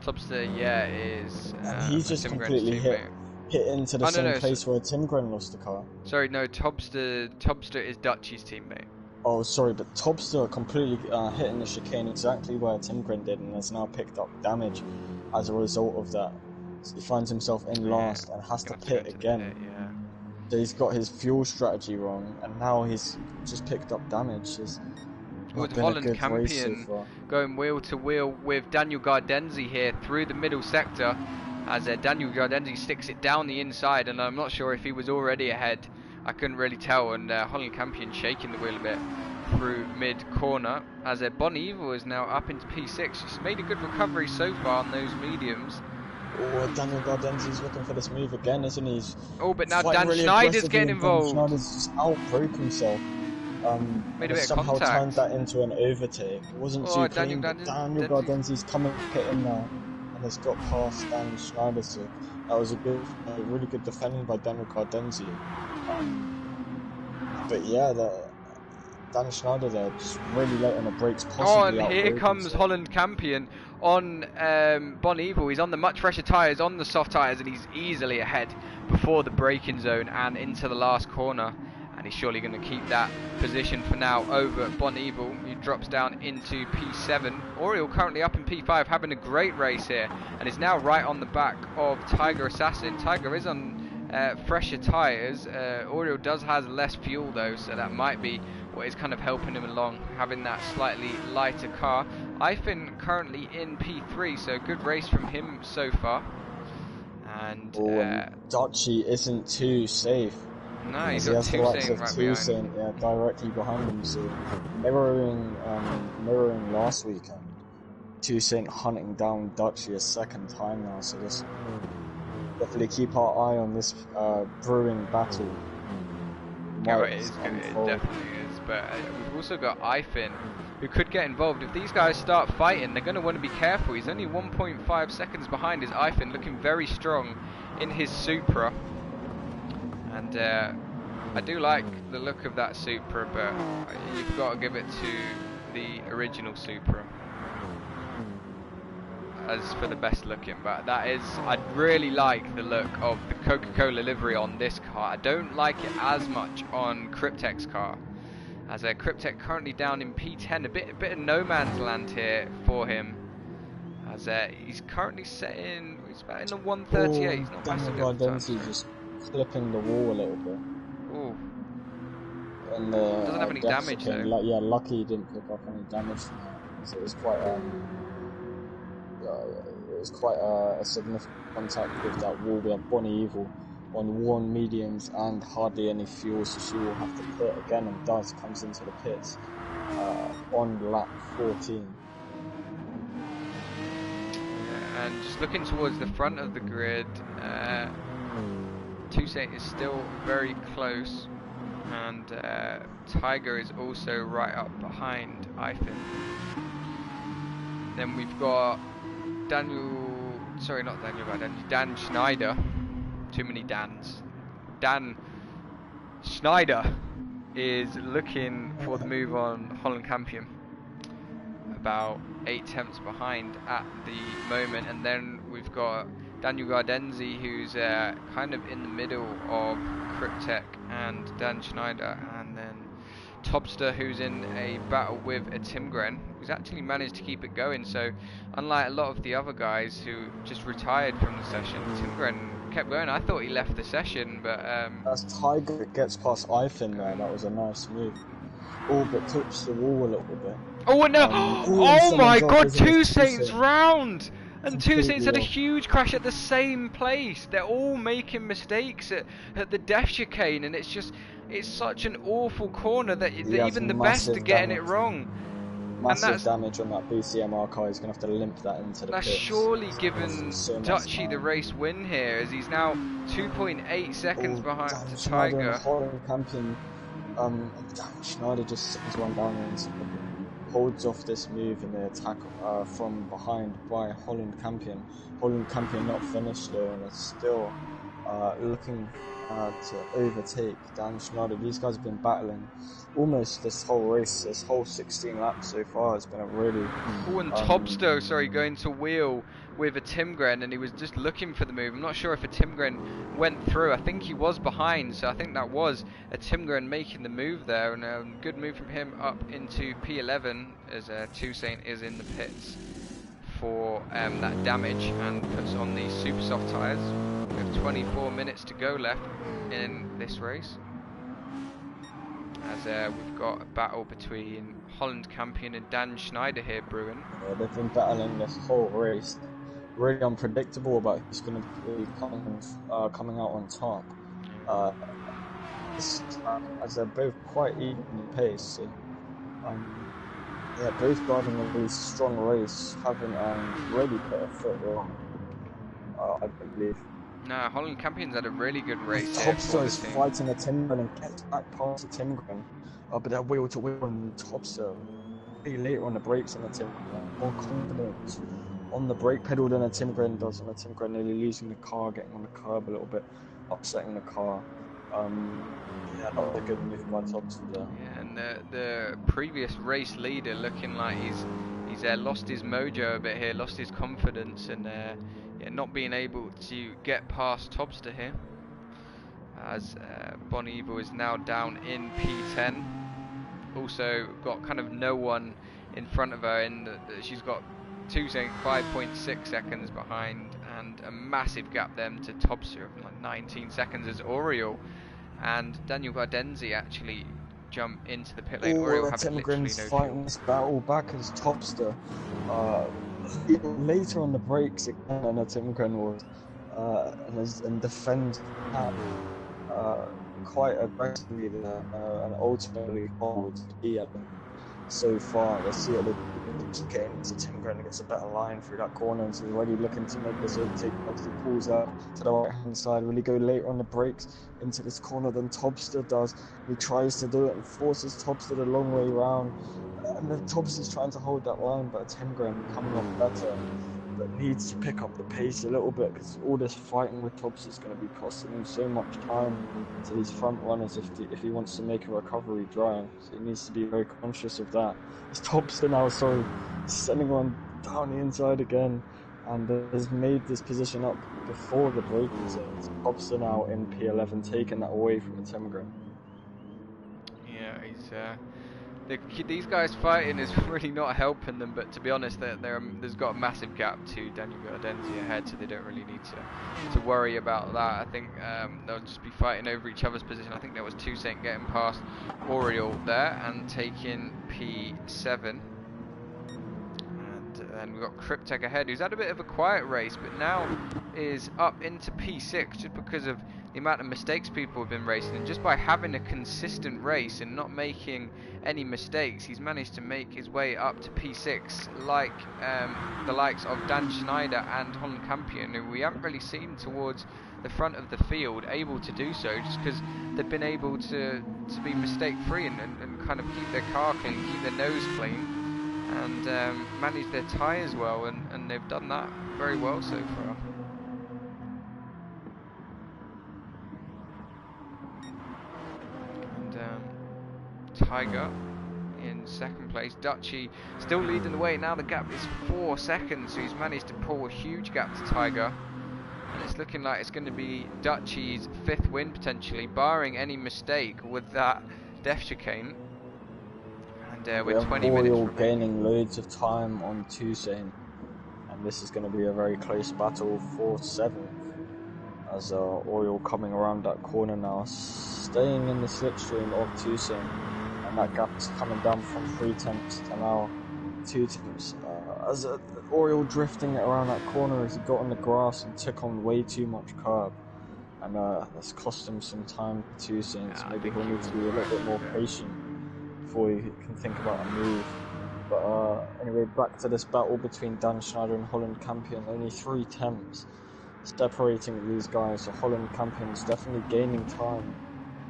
Tobster, yeah, is. He's just completely hit into the same place where Timgren lost the car. Sorry, no, Tobster is Dutchy's teammate. Oh, sorry, but Tobster completely hit in the chicane exactly where Timgren did, and has now picked up damage as a result of that. So he finds himself in last and has to pit again. So he's got his fuel strategy wrong, and now he's just picked up damage. With Holland Campion going wheel to wheel with Daniel Gardenzi here through the middle sector, as Daniel Gardenzi sticks it down the inside, and I'm not sure if he was already ahead. I couldn't really tell, and Holland Campion shaking the wheel a bit through mid-corner, as Bon Evil is now up into P6. She's made a good recovery so far on those mediums. Oh, Daniel Gardenzi's looking for this move again, isn't he? Oh, but now Dan Schneider's getting involved. Dan Schneider's just out-broke himself. Made a bit somehow of contact. Turned that into an overtake. It wasn't too clean, but Daniel Gardenzi's coming pit in now and has got past Dan Schneider. So that was a really good defending by Daniel Gardenzi. But yeah, Dan Schneider there just really late on the brakes. And here comes Holland Campion on Bon Evil. He's on the much fresher tyres, on the soft tyres, and he's easily ahead before the braking zone and into the last corner. And he's surely going to keep that position for now over Bon Evil, who drops down into P7. Oriole currently up in P5, having a great race here, and is now right on the back of Tiger Assassin. Tiger is on fresher tyres. Oriole does has less fuel though, so that might be what is kind of helping him along, having that slightly lighter car. Ifin currently in P3, so good race from him so far. And Dutchy isn't too safe. No, he's got Toussaint right behind. Yeah, directly behind him. So mirroring last weekend, Toussaint hunting down Dutchy a second time now. So just definitely keep our eye on this brewing battle. Oh, it definitely is. But we've also got Ifin, who could get involved. If these guys start fighting, they're going to want to be careful. He's only 1.5 seconds behind his Ifin, looking very strong in his Supra. And I do like the look of that Supra, but you've got to give it to the original Supra as for the best looking. But I really like the look of the Coca-Cola livery on this car. I don't like it as much on Cryptek's car, as Cryptek currently down in P10, a bit of no man's land here for him, as he's currently setting, he's about in the 138. He's not massive. Just flipping the wall a little bit. Ooh. And doesn't have any damage though. Lucky he didn't pick up any damage from that. So it was quite a significant contact with that wall. We have Bonnie Evil on worn mediums and hardly any fuel, so she will have to pit again, and comes into the pits on lap 14. Yeah, and just looking towards the front of the grid, Toussaint is still very close, and Tiger is also right up behind Ifin. Then we've got Dan Schneider. Too many Dans. Dan Schneider is looking for the move on Holland Campion. About 8 tenths behind at the moment, and then we've got Daniel Gardenzi, who's kind of in the middle of Cryptek and Dan Schneider, and then Tobster, who's in a battle with a Timgren, who's actually managed to keep it going. So unlike a lot of the other guys who just retired from the session, Timgren kept going. I thought he left the session, but as Tiger gets past Ifin there, that was a nice move. Oh, but touched the wall a little bit. Oh no! Oh my God! Toussaint's round. And Toussaint's had a huge crash at the same place. They're all making mistakes at the death chicane, and it's such an awful corner that even the best are getting it wrong. Massive damage on that BCMR car. He's going to have to limp that into the pits. That's surely given Dutchy the race win here, as he's now 2.8 seconds behind Tiger. Holland Campion. Dan Schneider just sends one down into holds off this move in the attack from behind by Holland Campion. Holland Campion not finished though, and it's still looking to overtake Dan Schneider. These guys have been battling almost this whole race, this whole 16 laps so far. It's been a really... and Topsto, sorry, going to wheel with a Timgren, and he was just looking for the move. I'm not sure if a Timgren went through. I think he was behind, so I think that was a Timgren making the move there, and good move from him up into P11 as Toussaint is in the pits for that damage and puts on these super soft tyres. We have 24 minutes to go left in this race, as we've got a battle between Holland Campion and Dan Schneider here brewing. Yeah, they've been battling this whole race. Really unpredictable about who's going to be coming out on top. As they're both quite even in pace. So, yeah, both driving a really strong race, haven't really put a foot wrong, I believe. No, Holland Campion's had a really good race here. Topster is fighting a Timgren and gets back past the Timgren, but they're wheel to wheel on Topster. Be later on the brakes on the Timgren, more confident on the brake pedal than a Timgren does. On a Timgren, nearly losing the car, getting on the curb a little bit, upsetting the car. Yeah, that was a good move by Topster there. Yeah, and the previous race leader looking like he's lost his mojo a bit here, lost his confidence, and yeah, not being able to get past Topster here, as Bon Evil is now down in P10. Also got kind of no one in front of her, in that she's got Toussaint 5.6 seconds behind, and a massive gap then to Topster of like 19 seconds as Oriol and Daniel Gardenzi actually jump into the pit lane. Oriol having literally no fighting this battle back as Topster. Later on the brakes again, and Timgren was and defend quite aggressively there, and ultimately hold so far. Let's see what they're getting into Timgren gets a better line through that corner, and so he's already looking to make this overtake as he pulls out to the right hand side. Will he go later on the brakes into this corner than Topster does? He tries to do it and forces Topster the long way round, and then Topster's trying to hold that line, but Timgren coming off better, but needs to pick up the pace a little bit, because all this fighting with Topster is going to be costing him so much time to these front runners if he wants to make a recovery drive. So he needs to be very conscious of that. It's Topster now, sending one down the inside again, and has made this position up before the braking zones. Topster now in P11, taking that away from the Timgren. Yeah, he's these guys fighting is really not helping them, but to be honest, there's got a massive gap to Daniel Gardenzi ahead, so they don't really need to worry about that. I think they'll just be fighting over each other's position. I think there was Toussaint getting past Oriol there and taking P7. And then we've got Cryptek ahead, who's had a bit of a quiet race, but now is up into P6 just because of the amount of mistakes people have been racing, and just by having a consistent race and not making any mistakes, he's managed to make his way up to P6, like the likes of Dan Schneider and Holland Campion, who we haven't really seen towards the front of the field able to do so, just because they've been able to be mistake free and kind of keep their car clean, keep their nose clean, and manage their tyres well, and they've done that very well so far. Tiger in second place. Dutchy still leading the way. Now the gap is 4 seconds, so he's managed to pull a huge gap to Tiger, and it's looking like it's going to be Dutchy's 5th win potentially, barring any mistake with that death chicane. And we're 20 minutes from gaining loads of time on Toussaint, and this is going to be a very close battle for 7th, as Oriol coming around that corner now, staying in the slipstream of Toussaint. And that gap is coming down from 3 tenths to now 2 tenths. As Oriol drifting it around that corner as he got on the grass and took on way too much curb. And that's cost him some time to Toussaint, so maybe he'll need to be a little bit more patient before he can think about a move. But anyway, back to this battle between Dan Schneider and Holland Campion. Only 3 tenths separating these guys, so Holland Campion's definitely gaining time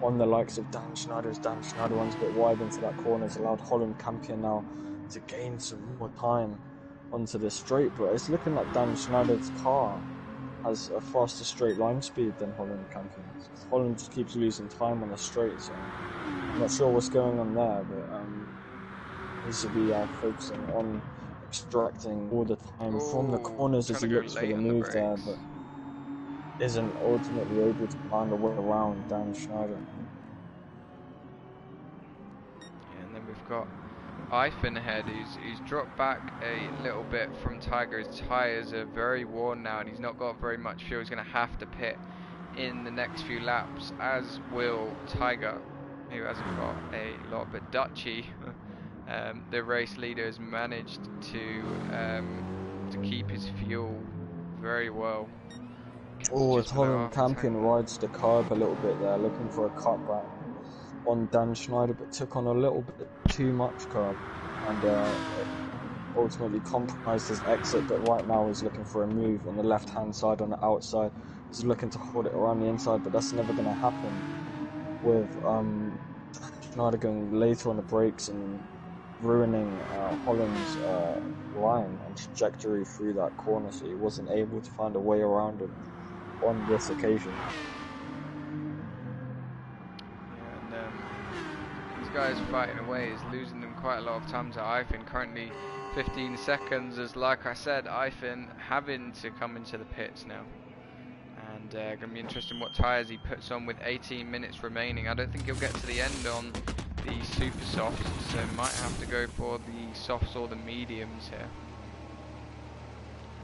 on the likes of Dan Schneider. Dan Schneider runs a bit wide into that corner, has allowed Holland Campion now to gain some more time onto the straight, but it's looking like Dan Schneider's car has a faster straight line speed than Holland Camping. Holland just keeps losing time on the straight, so I'm not sure what's going on there, but needs to be focusing on extracting all the time from the corners as he looks for the move there, but isn't ultimately able to find a way around Dan Schneider. Yeah, and then we've got Ivan ahead, who's dropped back a little bit from Tiger. His tyres are very worn now and he's not got very much fuel. He's going to have to pit in the next few laps, as will Tiger, who hasn't got a lot. But Dutchy, the race leader, has managed to keep his fuel very well. As Holland Campion rides the curb a little bit there, looking for a cutback on Dan Schneider, but took on a little bit too much curb and ultimately compromised his exit, but right now he's looking for a move on the left hand side on the outside. He's looking to hold it around the inside, but that's never going to happen with Schneider going later on the brakes and ruining Holland's line and trajectory through that corner, so he wasn't able to find a way around it on this occasion. These guys fighting away is losing them quite a lot of time to Ivan. Currently 15 seconds, as like I said, Ivan having to come into the pits now. And going to be interesting what tyres he puts on with 18 minutes remaining. I don't think he'll get to the end on the super softs, so might have to go for the softs or the mediums here.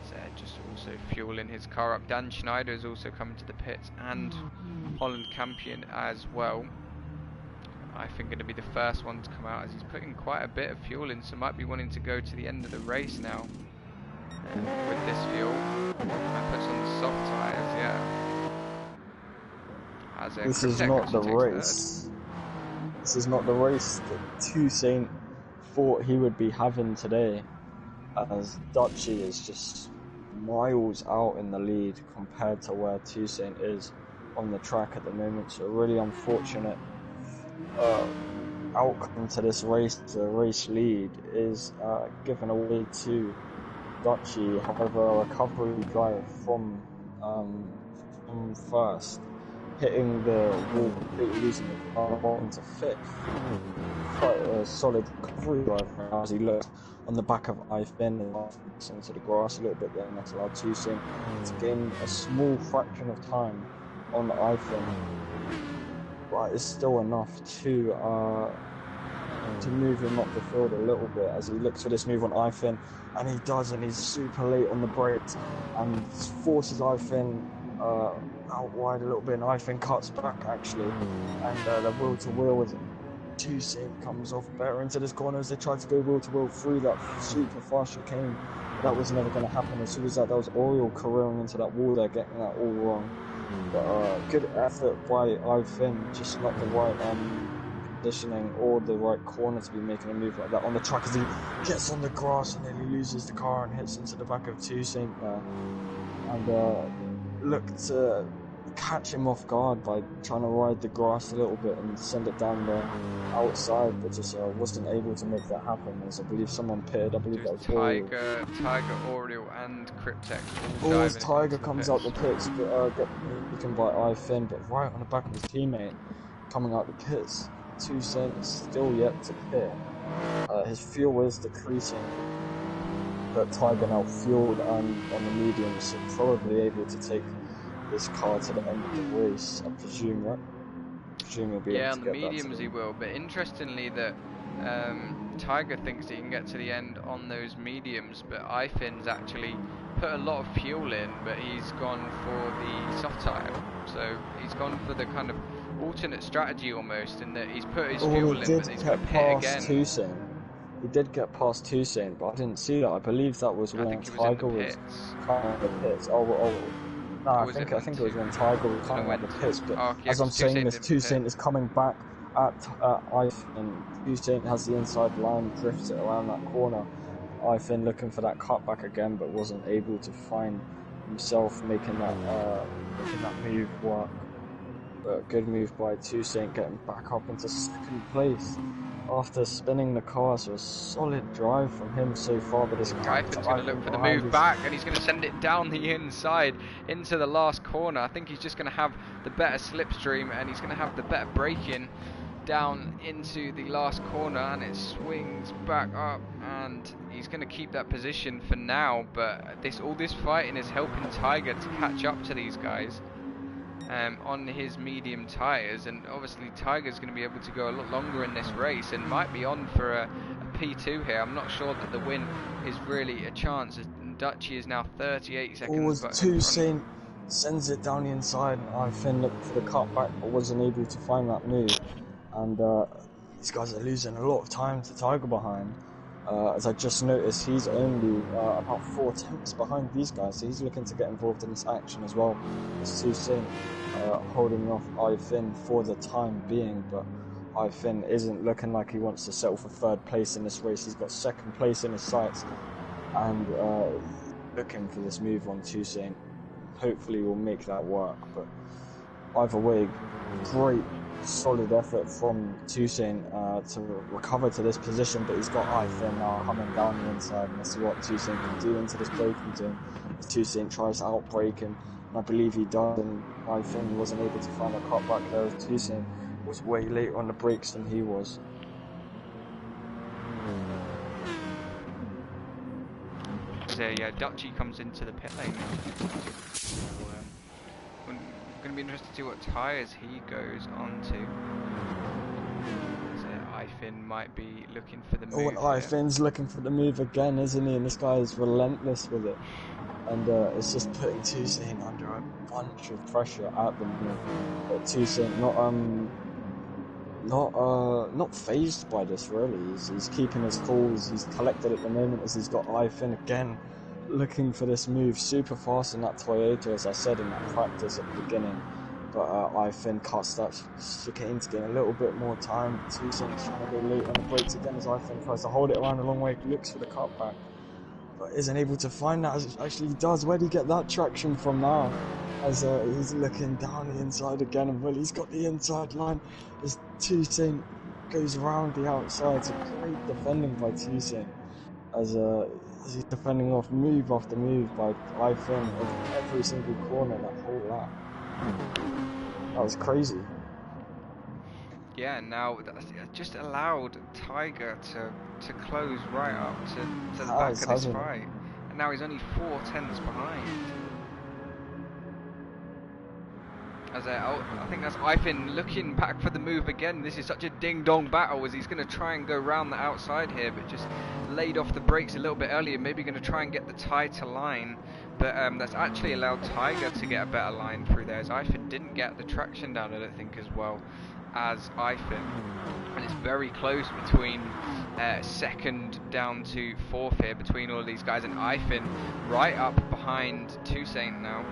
So just also fueling his car up. Dan Schneider is also coming to the pits, and Holland Campion as well. I think going to be the first one to come out, as he's putting quite a bit of fuel in, so might be wanting to go to the end of the race now with this fuel. And puts on the soft tyres, yeah. This is not the race. This is not the race that Toussaint thought he would be having today, as Dutchy is just miles out in the lead compared to where Toussaint is on the track at the moment. So really unfortunate outcome to this race. The race lead is given away to Dutchy. However, a recovery drive from first, hitting the wall, completely losing the car into fifth. Quite a solid recovery drive as he looks on the back of Ivan and into the grass a little bit there, and that's allowed Toussaint to gain a small fraction of time on Ivan, but it's still enough to move him up the field a little bit as he looks for this move on Ivan, and he does, and he's super late on the brakes and forces Ivan out wide a little bit, and Ivan cuts back actually, and the wheel to wheel with Toussaint comes off better into this corner as they tried to go wheel to wheel through that super fast chicane. That was never going to happen. As soon as that was Oriole careering into that wall there, getting that all wrong. But good effort by Ivan, just not the right conditioning or the right corner to be making a move like that on the track, as he gets on the grass and then he loses the car and hits into the back of Toussaint there. And look to catch him off guard by trying to ride the grass a little bit and send it down the outside, but just wasn't able to make that happen, as I believe someone pitted. I believe that was Tiger, Oriole and Cryptex. As Tiger comes out the pits, but get beaten by Ivan, but right on the back of his teammate coming out the pits. Toussaint is still yet to pit. His fuel is decreasing, but Tiger now fueled on the mediums, so probably able to take this car to the end of the race, I presume, right? I presume he'll be able to on the mediums he will, but interestingly that Tiger thinks he can get to the end on those mediums, but Ivan's actually put a lot of fuel in, but he's gone for the soft tyre, so he's gone for the kind of alternate strategy almost, in that he's put his fuel in, but he's going to pit again. Toussaint. He did get past Toussaint, but I didn't see that. I believe that was when Tiger was coming out the pits. No, I think it was when Tiger was coming out the pits, but as I'm saying this, Toussaint is coming back at Ivan. Toussaint has the inside line, drifts it around that corner. Ivan looking for that cutback again, but wasn't able to find himself making that move work. But good move by Toussaint, getting back up into second place after spinning the car. So a solid drive from him so far, but this Ivan's going to look for the move back, and he's going to send it down the inside into the last corner. I think he's just going to have the better slipstream, and he's going to have the better braking down into the last corner, and it swings back up, and he's going to keep that position for now. But all this fighting is helping Tiger to catch up to these guys on his medium tyres, and obviously Tiger's going to be able to go a lot longer in this race and might be on for a P2 here. I'm not sure that the win is really a chance, as Dutchy is now 38 seconds. Toussaint sends it down the inside, and I Finn looked for the cutback but wasn't able to find that move. And these guys are losing a lot of time to Tiger behind. As I just noticed, he's only about 4 tenths behind these guys, so he's looking to get involved in this action as well. It's Toussaint holding off Finn for the time being, but Finn isn't looking like he wants to settle for 3rd place in this race. He's got 2nd place in his sights, and looking for this move on Toussaint. Hopefully we'll make that work, but either way, great solid effort from Toussaint to recover to this position, but he's got Finn now coming down the inside, and let's see what Toussaint can do into this braking zone. Toussaint tries to outbrake him, and I believe he does, and Finn wasn't able to find a cutback there. Toussaint was way later on the brakes than he was. So yeah, Dutchy comes into the pit lane now. So, going to be interested to see what tyres he goes on to. So Ifin might be looking for the move. Oh, and Ifin's looking for the move again, isn't he? And this guy is relentless with it. And it's just putting Toussaint under a bunch of pressure at the moment. But Toussaint not phased by this really. He's keeping his cool. He's collected at the moment as he's got Ifin again looking for this move super fast in that Toyota, as I said in that practice at the beginning. But Ifin cuts that chicane to gain a little bit more time. Toussaint's trying to go late on the brakes again as Ifin tries to hold it around a long way, looks for the cutback, but isn't able to find that, as actually he does. Where did he get that traction from now? As he's looking down the inside again, and well, he's got the inside line as Toussaint goes around the outside. So great defending by Toussaint as he's defending off move after move by Ifin of every single corner that whole lap. That was crazy. Yeah, now that's just allowed Tiger to close right up to the back of this fight, and now he's only 4 tenths behind. As I think that's Ifin looking back for the move again. This is such a ding-dong battle, as he's going to try and go round the outside here, but just laid off the brakes a little bit earlier. Maybe going to try and get the tie to line, but that's actually allowed Tiger to get a better line through there, as Ifin didn't get the traction down, I don't think, as well as Ifin. And it's very close between 2nd down to 4th here between all of these guys, and Ifin right up behind Toussaint now.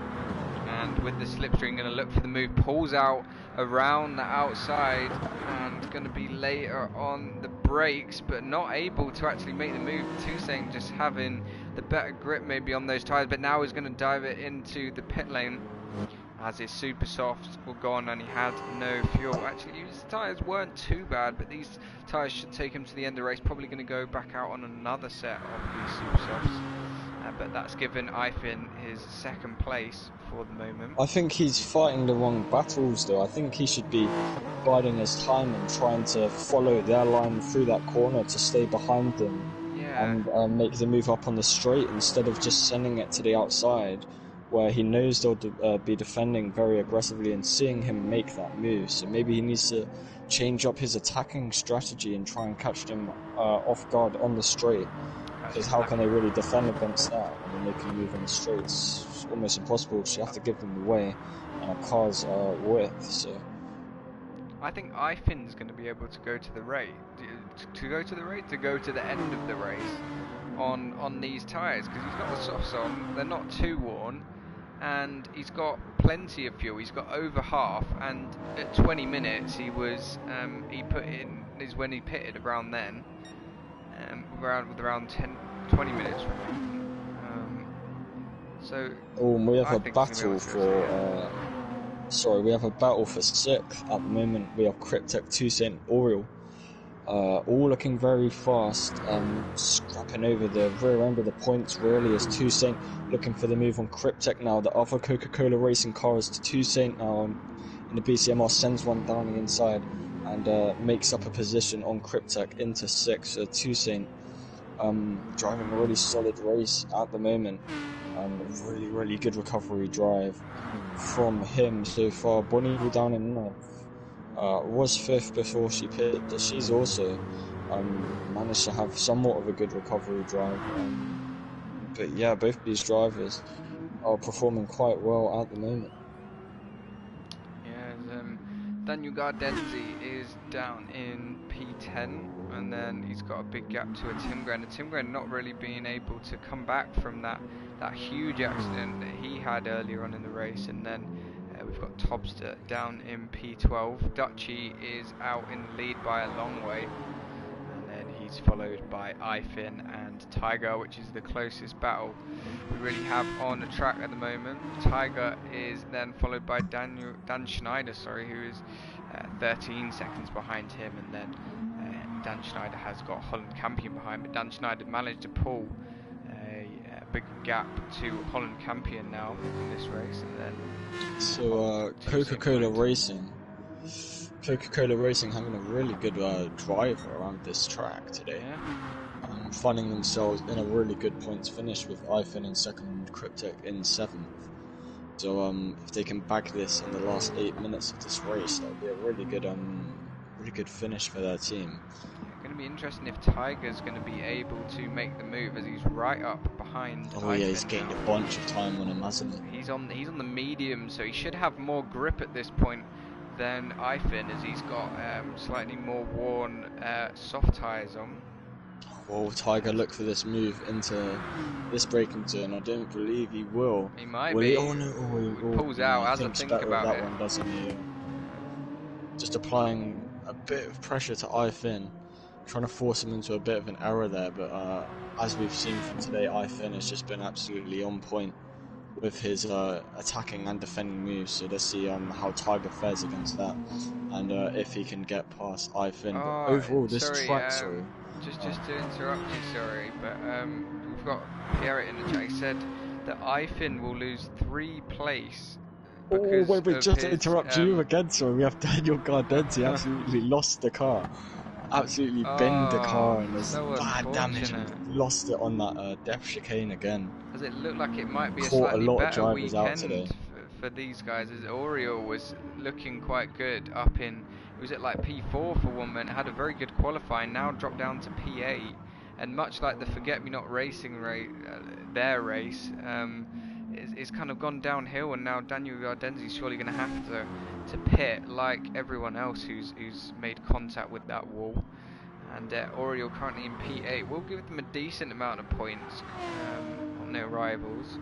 And with the slipstream, going to look for the move, pulls out around the outside, and going to be later on the brakes, but not able to actually make the move. Toussaint just having the better grip maybe on those tyres, but now he's going to dive it into the pit lane as his super softs were gone and he had no fuel. Actually, his tyres weren't too bad, but these tyres should take him to the end of the race. Probably going to go back out on another set of these super softs. But that's given Ifin his 2nd place for the moment. I think he's fighting the wrong battles though. I think he should be biding his time and trying to follow their line through that corner to stay behind them. Yeah. And make the move up on the straight instead of just sending it to the outside, where he knows they'll be defending very aggressively and seeing him make that move. So maybe he needs to change up his attacking strategy and try and catch them off guard on the straight. Because how can they really defend against that when they can move on the straights? It's almost impossible, because you have to give them the way and a car's width. So I think Ifin's going to be able to go to the rate, to go to the end of the race on these tyres, because he's got the softs on, they're not too worn, and he's got plenty of fuel. He's got over half, and at 20 minutes he was is when he pitted around then. With around 20 minutes remaining. We have a battle for we have a battle for 6th at the moment. We have Cryptech, Toussaint, Oriel. all looking very fast, scrapping over the rear end of the points really is Toussaint looking for the move on Cryptek now. The other Coca-Cola Racing car is Toussaint now in the BCMR, sends one down the inside and makes up a position on Cryptek into 6. Toussaint driving a really solid race at the moment. Really good recovery drive from him so far. Bonnie down in 9th. Was 5th before she pitted. She's also managed to have somewhat of a good recovery drive. But yeah, both of these drivers are performing quite well at the moment. Yeah, Daniel Gardenzi is down in P10, and then he's got a big gap to a Timgren. Timgren not really being able to come back from that huge accident that he had earlier on in the race, and then we've got Tobster down in P12. Dutchy is out in the lead by a long way, and then he's followed by Ifin and Tiger, which is the closest battle we really have on the track at the moment. Tiger is then followed by Dan Schneider, who is 13 seconds behind him, and then Dan Schneider has got Holland Campion behind, but Dan Schneider managed to pull a big gap to Holland Campion now in this race, and then Coca-Cola Racing having a really good drive around this track today. Yeah. Finding themselves in a really good points finish with Ifin in 2nd and Cryptek in 7th. So if they can back this in the last 8 minutes of this race, that would be a really good finish for their team. Going to be interesting if Tiger's going to be able to make the move, as he's right up behind. Oh yeah, he's gained a bunch of time on him, hasn't he? He's on the medium, so he should have more grip at this point than Ifin, as he's got slightly more worn soft tyres on. Well, Tiger look for this move into this braking turn. I don't believe he will. He might be. He pulls out as I think about that it. One, doesn't he? Just applying a bit of pressure to Ifin, trying to force him into a bit of an error there. But as we've seen from today, Ifin has just been absolutely on point with his attacking and defending moves. So let's see how Tiger fares against that, and if he can get past Ifin. But overall, this track, Just to interrupt you, but we've got Pierre in the chat. He said that Ifin will lose 3 place. Wait, just to interrupt you again, we have Daniel Gardenzi absolutely lost the car. Absolutely bent the car and there's bad damage and lost it on that depth chicane again. Does it look like it might be a slightly better weekend for these guys, as Oriol was looking quite good up in, was it like P4 for one minute, had a very good qualifying, now dropped down to P8, and much like the Forget Me Not Racing their race, it's kind of gone downhill, and now Daniel Gardenzi is surely going to have to pit like everyone else who's made contact with that wall. And Oriol currently in P8 will give them a decent amount of points on their rivals.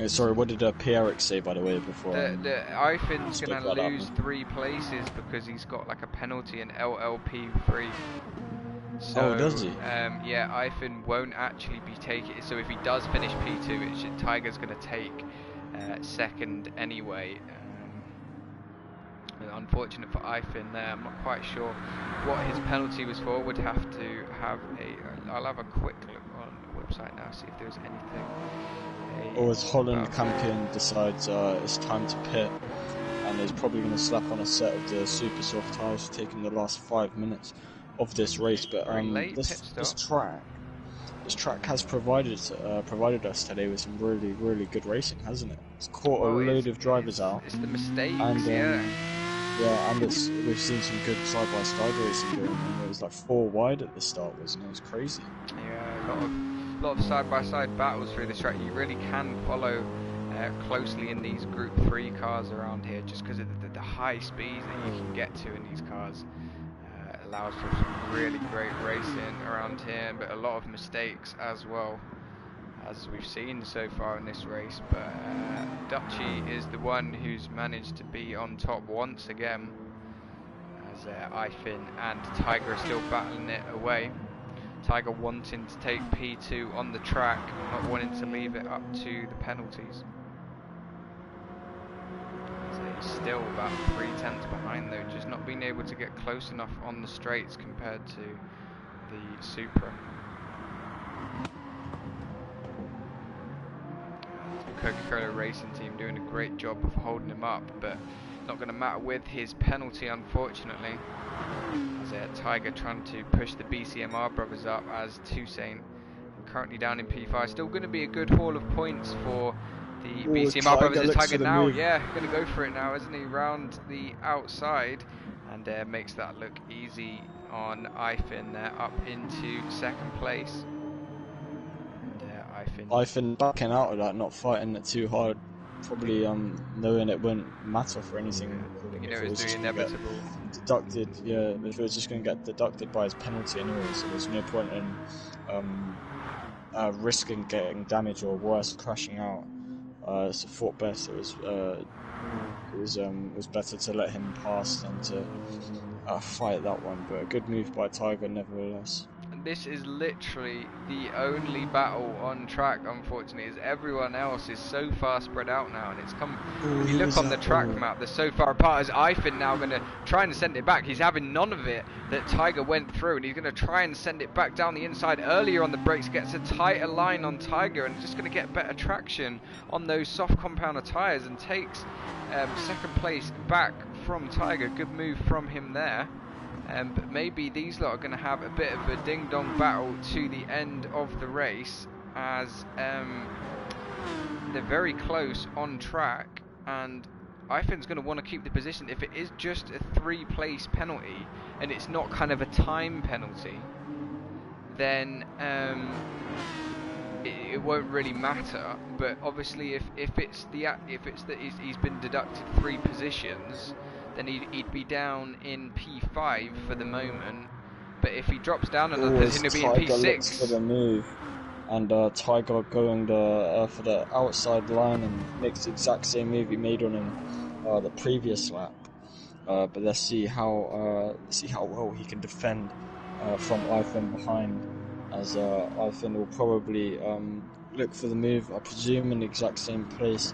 Sorry, what did Pierrick say, by the way, before? Ifin's going to lose 3 places because he's got like a penalty in LLP3. So, does he? Yeah, Ifin won't actually be taking. So if he does finish P2, Tiger's going to take 2nd anyway. Unfortunate for Ifin there. I'm not quite sure what his penalty was for. Would have to have I'll have a quick look on the website now, see if there's anything. Or as Holland Campion decides it's time to pit, and he's probably going to slap on a set of the super soft tyres, taking the last 5 minutes of this race. But this track has provided us today with some really good racing, hasn't it? It's caught a load of drivers out. It's the mistakes, and, yeah, and we've seen some good side-by-side racing going on. It was like 4 wide at the start, wasn't it? It was crazy. Yeah, a lot of side-by-side battles through this track. You really can follow closely in these Group 3 cars around here, just because of the high speeds that you can get to in these cars. Allows for some really great racing around here, but a lot of mistakes as well, as we've seen so far in this race. But Dutchy is the one who's managed to be on top once again, as Ifin and Tiger are still battling it away. Tiger wanting to take P2 on the track, not wanting to leave it up to the penalties. As still about 3/10 behind though, just not being able to get close enough on the straights compared to the Supra. The Coca-Cola Racing team doing a great job of holding him up, but not going to matter with his penalty, unfortunately. As Tiger trying to push the BCMR brothers up, as Toussaint currently down in P5. Still going to be a good haul of points for the BCMR brothers. As Tiger now, yeah, going to go for it now, isn't he? Round the outside, and makes that look easy on Ifin there, up into second place. And Ifin backing out of that, not fighting it too hard. Probably knowing it wouldn't matter for anything. You know, it's the inevitable. Deducted, yeah. If it was just going to get deducted by his penalty anyway, so there's no point in risking getting damage or worse, crashing out. So thought best. It was better to let him pass than to fight that one. But a good move by Tiger, nevertheless. This is literally the only battle on track, unfortunately, as everyone else is so far spread out now, and it's come. If you look on the track map, they're so far apart. As Ifin now going to try and send it back. He's having none of it that Tiger went through, and he's going to try and send it back down the inside earlier on the brakes, gets a tighter line on Tiger, and just going to get better traction on those soft compounder tyres, and takes second place back from Tiger. Good move from him there. But maybe these lot are going to have a bit of a ding-dong battle to the end of the race, as they're very close on track, and Ifin's going to want to keep the position. If it is just a 3-place penalty, and it's not kind of a time penalty, then it won't really matter. But obviously, if it's that he's been deducted 3 positions, then he'd be down in P5 for the moment. But if he drops down another position, he'll be in P6. Looks for the move, and Tiger going for the outside line and makes the exact same move he made on him the previous lap. But let's see how well he can defend from Ifin behind, as Ifin will probably look for the move, I presume, in the exact same place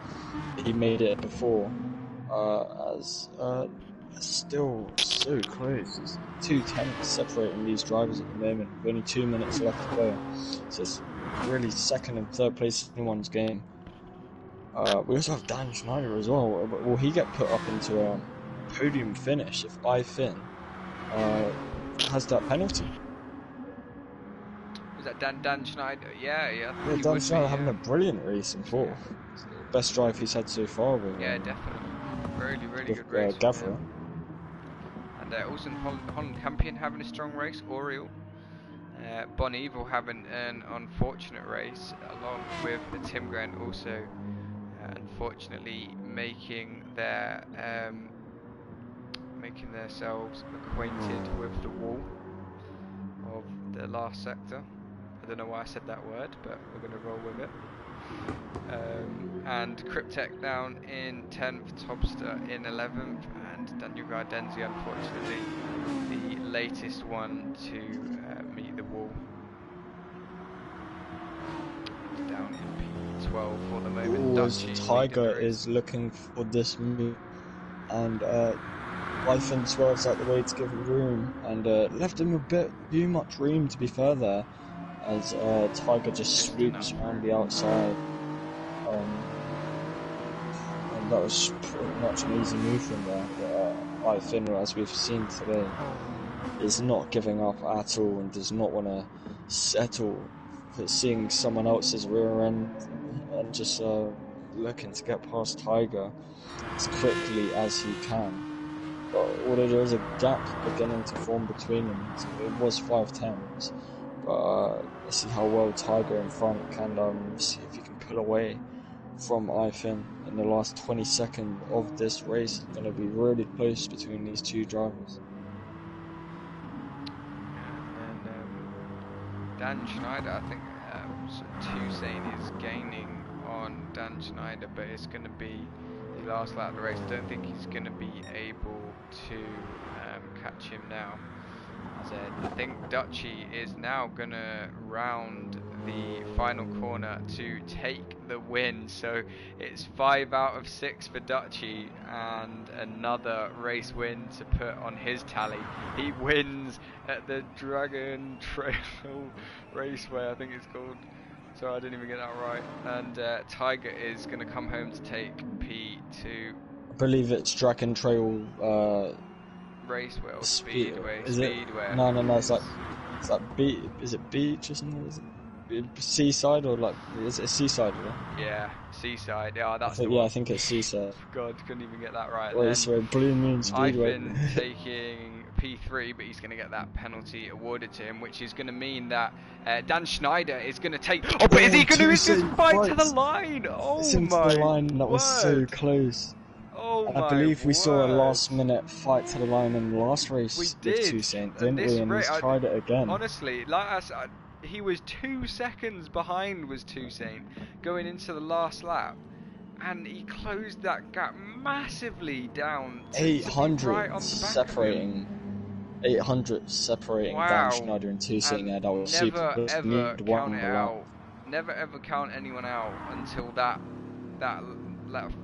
he made it before. As still so close. It's 2/10 separating these drivers at the moment, with only 2 minutes left to go. So it's really second and third place in anyone's game. We also have Dan Schneider as well. Will he get put up into a podium finish if Ifin has that penalty? Was that Dan Schneider? Yeah. Yeah, Dan Schneider having a brilliant race in fourth. Best drive he's had so far. With, yeah, definitely. Really good race. Gavra. And also Holland Campion having a strong race. Oriel. Bon Evil having an unfortunate race, along with the Tim Grant also unfortunately making themselves acquainted with the wall of the last sector. I don't know why I said that word, but we're going to roll with it. And Cryptech down in 10th, Topster in 11th, and Daniel Gardenzi, unfortunately, the latest one to meet the wall. Down in P12 for the moment. Tiger is looking for this move, and Ifin swerves out the way to give him room, and left him a bit too much room, to be fair there, as Tiger just swoops around the outside. And that was pretty much an easy move from there. But Ifin, as we've seen today, is not giving up at all and does not want to settle for seeing someone else's rear end, and just looking to get past Tiger as quickly as he can. But although there is a gap beginning to form between them, it was 5/10s. But let's see how well Tiger in front can see if he can pull away from Ifin in the last 20 seconds of this race. It's going to be really close between these two drivers. And Dan Schneider, I think Toussaint is gaining on Dan Schneider, but it's going to be the last lap of the race. I don't think he's going to be able to catch him now. I think Dutchy is now going to round the final corner to take the win. So it's 5 out of 6 for Dutchy, and another race win to put on his tally. He wins at the Dragon Trail Raceway, I think it's called. Sorry, I didn't even get that right. And Tiger is going to come home to take P2. I believe it's Dragon Trail Raceway or Speedway. Is Speedway. It? No, it's like is it beach or something? Is it Seaside or like is it Seaside? Yeah, Seaside. Yeah, that's I think it's Seaside. God, couldn't even get that right. Raceway, Blue Moon Speedway. I've been taking P3, but he's going to get that penalty awarded to him, which is going to mean that Dan Schneider is going to take. Oh, but is he going to just fight to the line? Oh it's into my! The line. That was so close. Oh I believe we saw a last-minute fight to the line in the last race with Toussaint, didn't we? And he's tried it again. Honestly, like I said, he was 2 seconds behind was Toussaint going into the last lap, and he closed that gap massively down. 800 right on the separating. 800 separating Dan Schneider and Toussaint. Yeah, that was super. Never ever count it out. Never ever count anyone out until that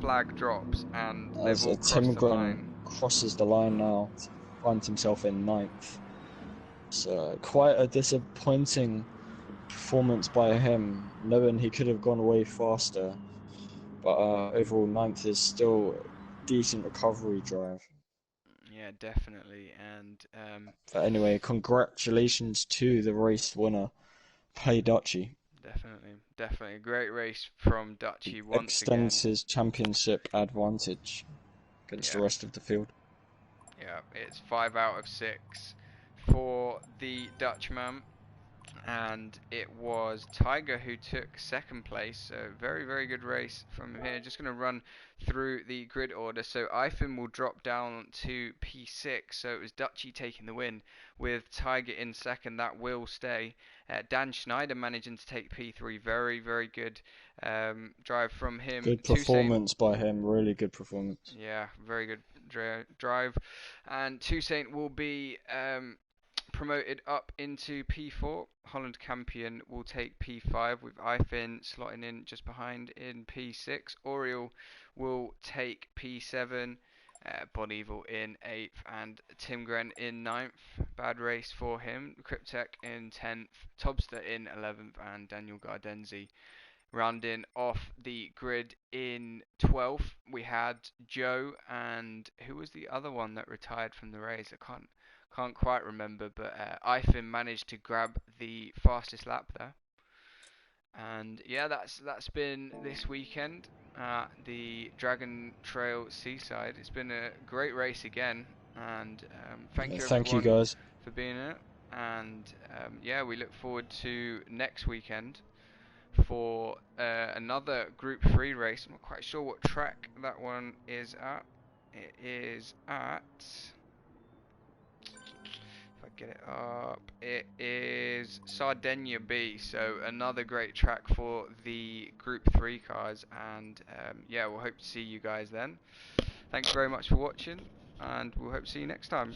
flag drops, and as Tim Grun crosses the line now, finds himself in 9th. So quite a disappointing performance by him, knowing he could have gone away faster. But overall 9th is still a decent recovery drive. Yeah, definitely. And but anyway, congratulations to the race winner, Play Dutchy. Definitely a great race from Dutchy once extends his championship advantage against the rest of the field. Yeah, it's 5 out of 6 for the Dutchman, and it was Tiger who took 2nd place. So very, very good race from here. Just going to run through the grid order. So Eifin will drop down to P6. So it was Dutchy taking the win with Tiger in 2nd. That will stay. Dan Schneider managing to take P3. Very, very good drive from him. Good performance by him. Really good performance. Yeah, very good drive. And Toussaint will be promoted up into P4. Holland Campion will take P5 with Eifin slotting in just behind in P6. Oriel will take P7. Bon Evil in 8th and Tim Gren in 9th. Bad race for him. Cryptek in 10th. Tobster in 11th and Daniel Gardenzi rounding off the grid in 12th. We had Joe, and who was the other one that retired from the race? I can't quite remember, but Eifin managed to grab the fastest lap there. And yeah, that's been this weekend at the Dragon Trail Seaside. It's been a great race again, and thank you guys for being in it. And yeah, we look forward to next weekend for another Group 3 race. I'm not quite sure what track that one is at. It is at, if I get it up, it is Sardinia B, so another great track for the Group 3 cars, and yeah, we'll hope to see you guys then. Thanks very much for watching, and we'll hope to see you next time.